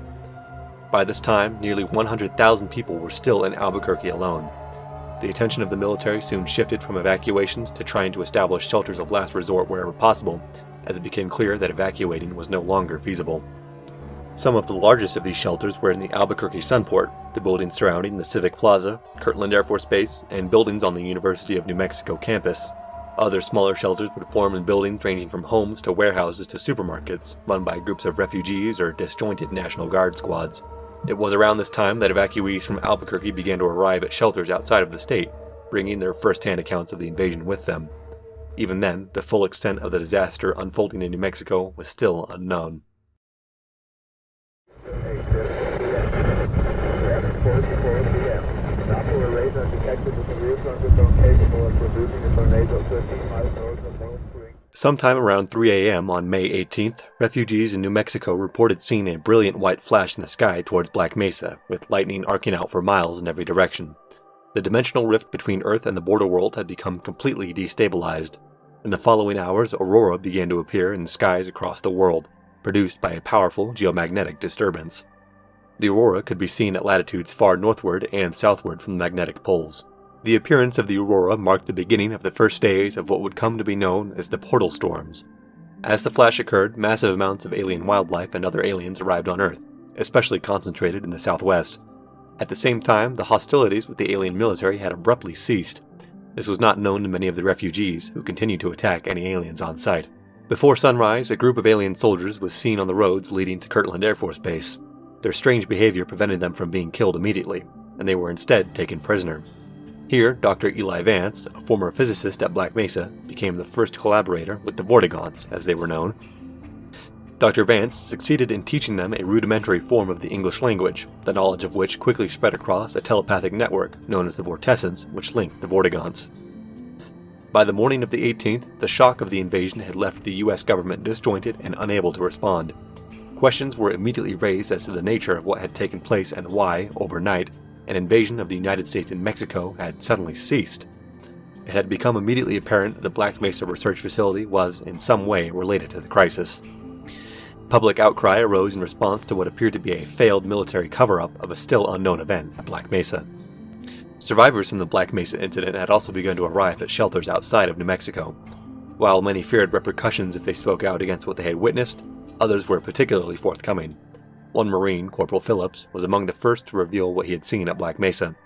By this time, nearly 100,000 people were still in Albuquerque alone. The attention of the military soon shifted from evacuations to trying to establish shelters of last resort wherever possible, as it became clear that evacuating was no longer feasible. Some of the largest of these shelters were in the Albuquerque Sunport, the buildings surrounding the Civic Plaza, Kirtland Air Force Base, and buildings on the University of New Mexico campus. Other smaller shelters would form in buildings ranging from homes to warehouses to supermarkets, run by groups of refugees or disjointed National Guard squads. It was around this time that evacuees from Albuquerque began to arrive at shelters outside of the state, bringing their first-hand accounts of the invasion with them. Even then, the full extent of the disaster unfolding in New Mexico was still unknown. Sometime around 3 a.m. on May 18th, refugees in New Mexico reported seeing a brilliant white flash in the sky towards Black Mesa, with lightning arcing out for miles in every direction. The dimensional rift between Earth and the border world had become completely destabilized. In the following hours, aurora began to appear in skies across the world, produced by a powerful geomagnetic disturbance. The aurora could be seen at latitudes far northward and southward from the magnetic poles. The appearance of the aurora marked the beginning of the first days of what would come to be known as the portal storms. As the flash occurred, massive amounts of alien wildlife and other aliens arrived on Earth, especially concentrated in the southwest. At the same time, the hostilities with the alien military had abruptly ceased. This was not known to many of the refugees, who continued to attack any aliens on sight. Before sunrise, a group of alien soldiers was seen on the roads leading to Kirtland Air Force Base. Their strange behavior prevented them from being killed immediately, and they were instead taken prisoner. Here, Dr. Eli Vance, a former physicist at Black Mesa, became the first collaborator with the Vortigaunts, as they were known. Dr. Vance succeeded in teaching them a rudimentary form of the English language, the knowledge of which quickly spread across a telepathic network known as the Vortessence, which linked the Vortigaunts. By the morning of the 18th, the shock of the invasion had left the U.S. government disjointed and unable to respond. Questions were immediately raised as to the nature of what had taken place and why, overnight, an invasion of the United States in Mexico had suddenly ceased. It had become immediately apparent that the Black Mesa research facility was in some way related to the crisis. Public outcry arose in response to what appeared to be a failed military cover-up of a still unknown event at Black Mesa. Survivors from the Black Mesa incident had also begun to arrive at shelters outside of New Mexico. While many feared repercussions if they spoke out against what they had witnessed, others were particularly forthcoming. One Marine, Corporal Phillips, was among the first to reveal what he had seen at Black Mesa.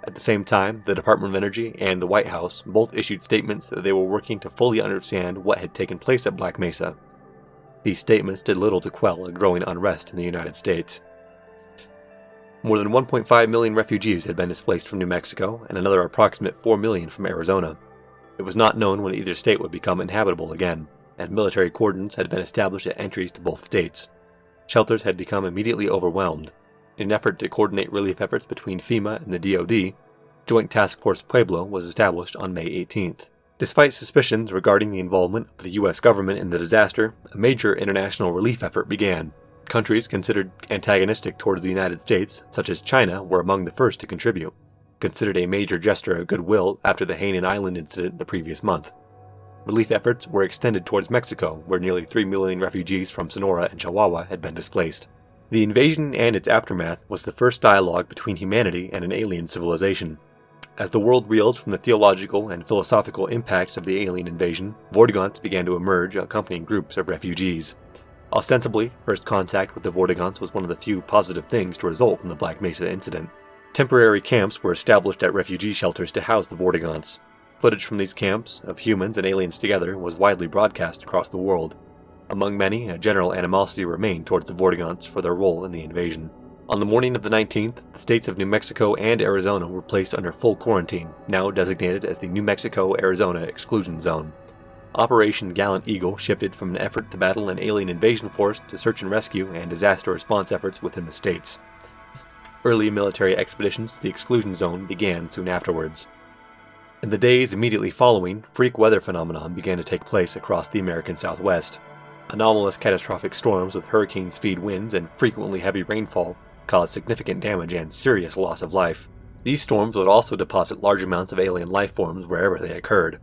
At the same time, the Department of Energy and the White House both issued statements that they were working to fully understand what had taken place at Black Mesa. These statements did little to quell a growing unrest in the United States. More than 1.5 million refugees had been displaced from New Mexico, and another approximate 4 million from Arizona. It was not known when either state would become inhabitable again, and military cordons had been established at entries to both states. Shelters had become immediately overwhelmed. In an effort to coordinate relief efforts between FEMA and the DoD, Joint Task Force Pueblo was established on May 18th. Despite suspicions regarding the involvement of the U.S. government in the disaster, a major international relief effort began. Countries considered antagonistic towards the United States, such as China, were among the first to contribute, considered a major gesture of goodwill after the Hainan Island incident the previous month. Relief efforts were extended towards Mexico, where nearly 3 million refugees from Sonora and Chihuahua had been displaced. The invasion and its aftermath was the first dialogue between humanity and an alien civilization. As the world reeled from the theological and philosophical impacts of the alien invasion, Vortigaunts began to emerge accompanying groups of refugees. Ostensibly, first contact with the Vortigaunts was one of the few positive things to result from the Black Mesa incident. Temporary camps were established at refugee shelters to house the Vortigaunts. Footage from these camps, of humans and aliens together, was widely broadcast across the world. Among many, a general animosity remained towards the Vortigaunts for their role in the invasion. On the morning of the 19th, the states of New Mexico and Arizona were placed under full quarantine, now designated as the New Mexico-Arizona Exclusion Zone. Operation Gallant Eagle shifted from an effort to battle an alien invasion force to search and rescue and disaster response efforts within the states. Early military expeditions to the Exclusion Zone began soon afterwards. In the days immediately following, freak weather phenomena began to take place across the American Southwest. Anomalous catastrophic storms with hurricane-speed winds and frequently heavy rainfall caused significant damage and serious loss of life. These storms would also deposit large amounts of alien life forms wherever they occurred.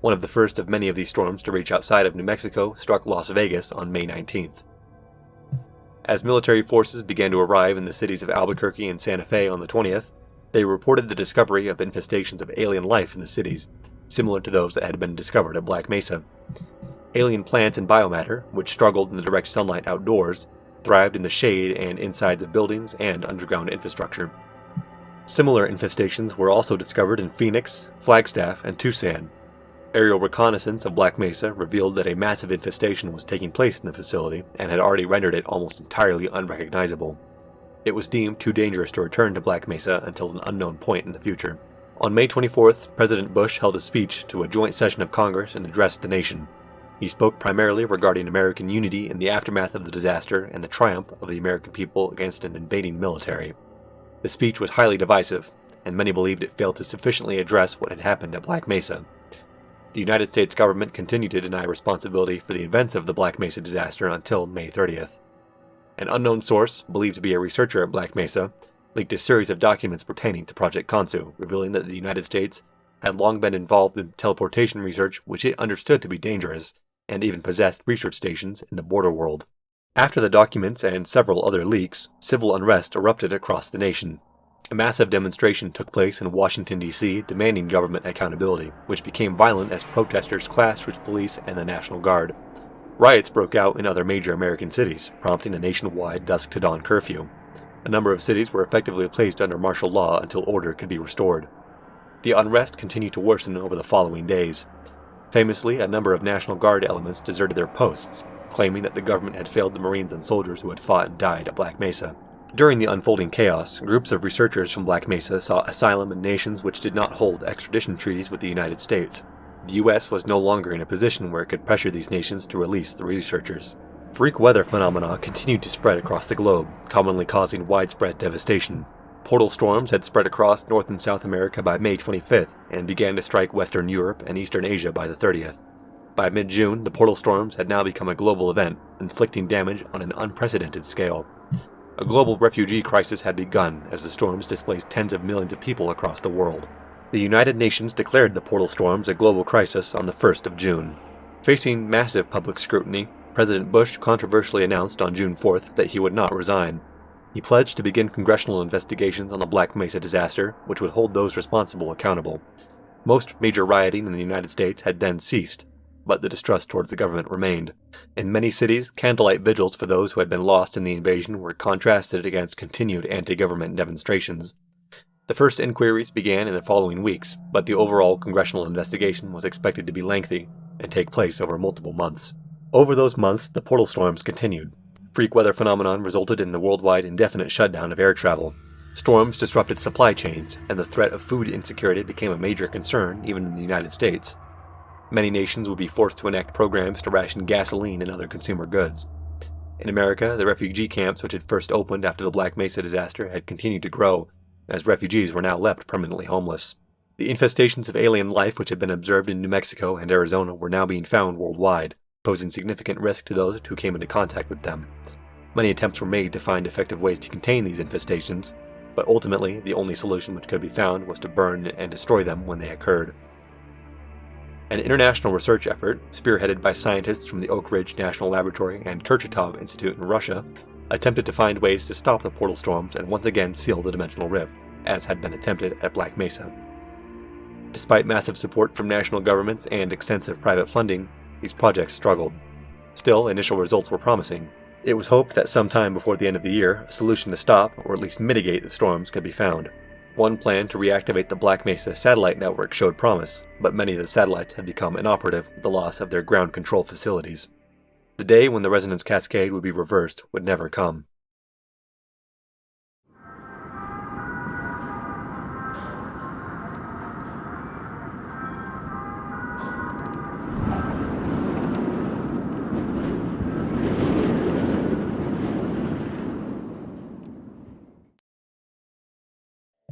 One of the first of many of these storms to reach outside of New Mexico struck Las Vegas on May 19th. As military forces began to arrive in the cities of Albuquerque and Santa Fe on the 20th, they reported the discovery of infestations of alien life in the cities, similar to those that had been discovered at Black Mesa. Alien plants and biomatter, which struggled in the direct sunlight outdoors, thrived in the shade and insides of buildings and underground infrastructure. Similar infestations were also discovered in Phoenix, Flagstaff, and Tucson. Aerial reconnaissance of Black Mesa revealed that a massive infestation was taking place in the facility and had already rendered it almost entirely unrecognizable. It was deemed too dangerous to return to Black Mesa until an unknown point in the future. On May 24th, President Bush held a speech to a joint session of Congress and addressed the nation. He spoke primarily regarding American unity in the aftermath of the disaster and the triumph of the American people against an invading military. The speech was highly divisive, and many believed it failed to sufficiently address what had happened at Black Mesa. The United States government continued to deny responsibility for the events of the Black Mesa disaster until May 30th. An unknown source, believed to be a researcher at Black Mesa, leaked a series of documents pertaining to Project Kansu, revealing that the United States had long been involved in teleportation research which it understood to be dangerous, and even possessed research stations in the border world. After the documents and several other leaks, civil unrest erupted across the nation. A massive demonstration took place in Washington, D.C., demanding government accountability, which became violent as protesters clashed with police and the National Guard. Riots broke out in other major American cities, prompting a nationwide dusk-to-dawn curfew. A number of cities were effectively placed under martial law until order could be restored. The unrest continued to worsen over the following days. Famously, a number of National Guard elements deserted their posts, claiming that the government had failed the Marines and soldiers who had fought and died at Black Mesa. During the unfolding chaos, groups of researchers from Black Mesa sought asylum in nations which did not hold extradition treaties with the United States. The U.S. was no longer in a position where it could pressure these nations to release the researchers. Freak weather phenomena continued to spread across the globe, commonly causing widespread devastation. Portal storms had spread across North and South America by May 25th and began to strike Western Europe and Eastern Asia by the 30th. By mid-June, the portal storms had now become a global event, inflicting damage on an unprecedented scale. A global refugee crisis had begun as the storms displaced tens of millions of people across the world. The United Nations declared the portal storms a global crisis on the 1st of June. Facing massive public scrutiny, President Bush controversially announced on June 4th that he would not resign. He pledged to begin congressional investigations on the Black Mesa disaster, which would hold those responsible accountable. Most major rioting in the United States had then ceased, but the distrust towards the government remained. In many cities, candlelight vigils for those who had been lost in the invasion were contrasted against continued anti-government demonstrations. The first inquiries began in the following weeks, but the overall congressional investigation was expected to be lengthy and take place over multiple months. Over those months, the portal storms continued. Freak weather phenomenon resulted in the worldwide indefinite shutdown of air travel. Storms disrupted supply chains, and the threat of food insecurity became a major concern even in the United States. Many nations would be forced to enact programs to ration gasoline and other consumer goods. In America, the refugee camps which had first opened after the Black Mesa disaster had continued to grow, as refugees were now left permanently homeless. The infestations of alien life which had been observed in New Mexico and Arizona were now being found worldwide, posing significant risk to those who came into contact with them. Many attempts were made to find effective ways to contain these infestations, but ultimately the only solution which could be found was to burn and destroy them when they occurred. An international research effort, spearheaded by scientists from the Oak Ridge National Laboratory and Kurchatov Institute in Russia, attempted to find ways to stop the portal storms and once again seal the dimensional rift, as had been attempted at Black Mesa. Despite massive support from national governments and extensive private funding, these projects struggled. Still, initial results were promising. It was hoped that sometime before the end of the year, a solution to stop, or at least mitigate the storms could be found. One plan to reactivate the Black Mesa satellite network showed promise, but many of the satellites had become inoperative with the loss of their ground control facilities. The day when the Resonance Cascade would be reversed would never come.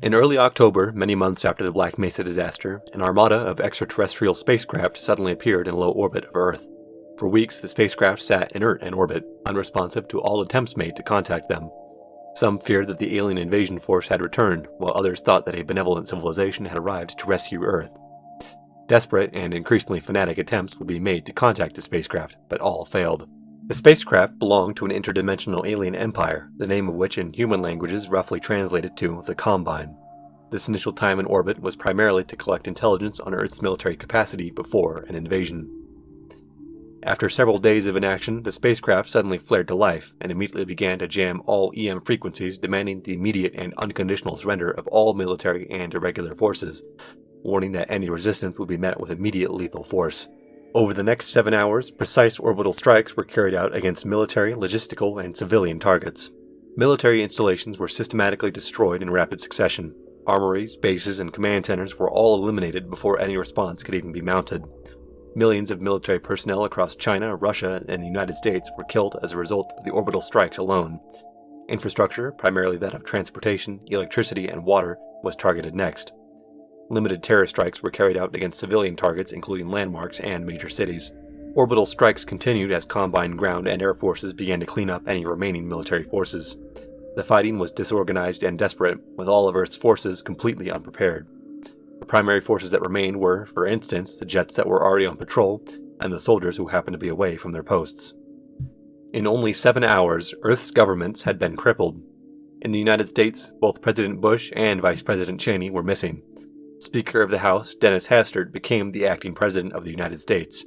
In early October, many months after the Black Mesa disaster, an armada of extraterrestrial spacecraft suddenly appeared in low orbit of Earth. For weeks, the spacecraft sat inert in orbit, unresponsive to all attempts made to contact them. Some feared that the alien invasion force had returned, while others thought that a benevolent civilization had arrived to rescue Earth. Desperate and increasingly fanatic attempts would be made to contact the spacecraft, but all failed. The spacecraft belonged to an interdimensional alien empire, the name of which in human languages roughly translated to the Combine. This initial time in orbit was primarily to collect intelligence on Earth's military capacity before an invasion. After several days of inaction, the spacecraft suddenly flared to life and immediately began to jam all EM frequencies, demanding the immediate and unconditional surrender of all military and irregular forces, warning that any resistance would be met with immediate lethal force. Over the next 7 hours, precise orbital strikes were carried out against military, logistical, and civilian targets. Military installations were systematically destroyed in rapid succession. Armories, bases, and command centers were all eliminated before any response could even be mounted. Millions of military personnel across China, Russia, and the United States were killed as a result of the orbital strikes alone. Infrastructure, primarily that of transportation, electricity, and water, was targeted next. Limited terror strikes were carried out against civilian targets, including landmarks and major cities. Orbital strikes continued as combined ground and air forces began to clean up any remaining military forces. The fighting was disorganized and desperate, with all of Earth's forces completely unprepared. The primary forces that remained were, for instance, the jets that were already on patrol, and the soldiers who happened to be away from their posts. In only 7 hours, Earth's governments had been crippled. In the United States, both President Bush and Vice President Cheney were missing. Speaker of the House, Dennis Hastert, became the acting President of the United States.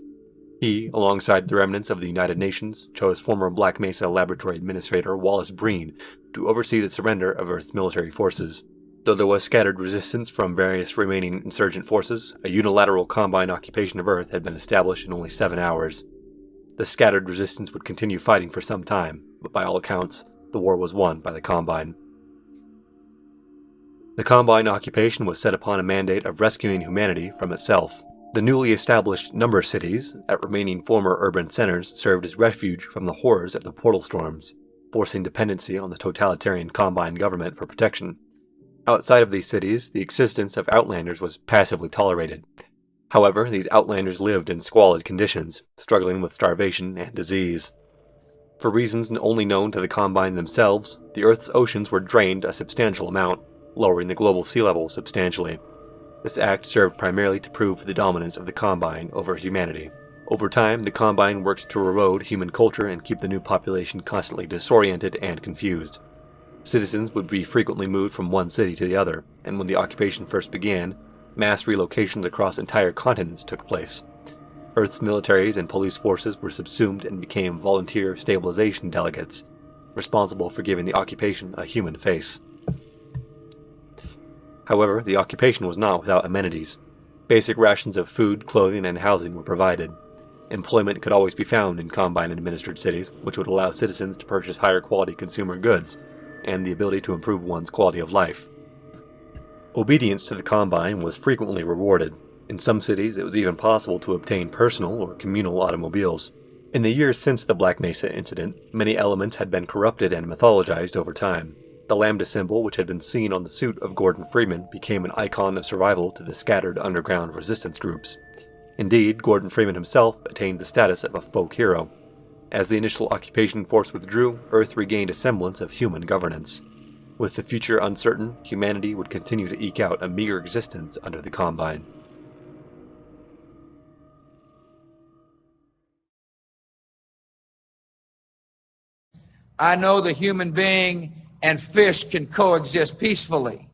He, alongside the remnants of the United Nations, chose former Black Mesa Laboratory Administrator Wallace Breen to oversee the surrender of Earth's military forces. Though there was scattered resistance from various remaining insurgent forces, a unilateral combine occupation of Earth had been established in only 7 hours. The scattered resistance would continue fighting for some time, but by all accounts, the war was won by the Combine. The Combine occupation was set upon a mandate of rescuing humanity from itself. The newly established number cities at remaining former urban centers served as refuge from the horrors of the portal storms, forcing dependency on the totalitarian Combine government for protection. Outside of these cities, the existence of outlanders was passively tolerated. However, these outlanders lived in squalid conditions, struggling with starvation and disease. For reasons only known to the Combine themselves, the Earth's oceans were drained a substantial amount, lowering the global sea level substantially. This act served primarily to prove the dominance of the Combine over humanity. Over time, the Combine worked to erode human culture and keep the new population constantly disoriented and confused. Citizens would be frequently moved from one city to the other, and when the occupation first began, mass relocations across entire continents took place. Earth's militaries and police forces were subsumed and became volunteer stabilization delegates, responsible for giving the occupation a human face. However, the occupation was not without amenities. Basic rations of food, clothing, and housing were provided. Employment could always be found in Combine-administered cities, which would allow citizens to purchase higher-quality consumer goods, and the ability to improve one's quality of life. Obedience to the Combine was frequently rewarded. In some cities, it was even possible to obtain personal or communal automobiles. In the years since the Black Mesa incident, many elements had been corrupted and mythologized over time. The lambda symbol, which had been seen on the suit of Gordon Freeman, became an icon of survival to the scattered underground resistance groups. Indeed, Gordon Freeman himself attained the status of a folk hero. As the initial occupation force withdrew, Earth regained a semblance of human governance. With the future uncertain, humanity would continue to eke out a meager existence under the Combine. I know the human being and fish can coexist peacefully.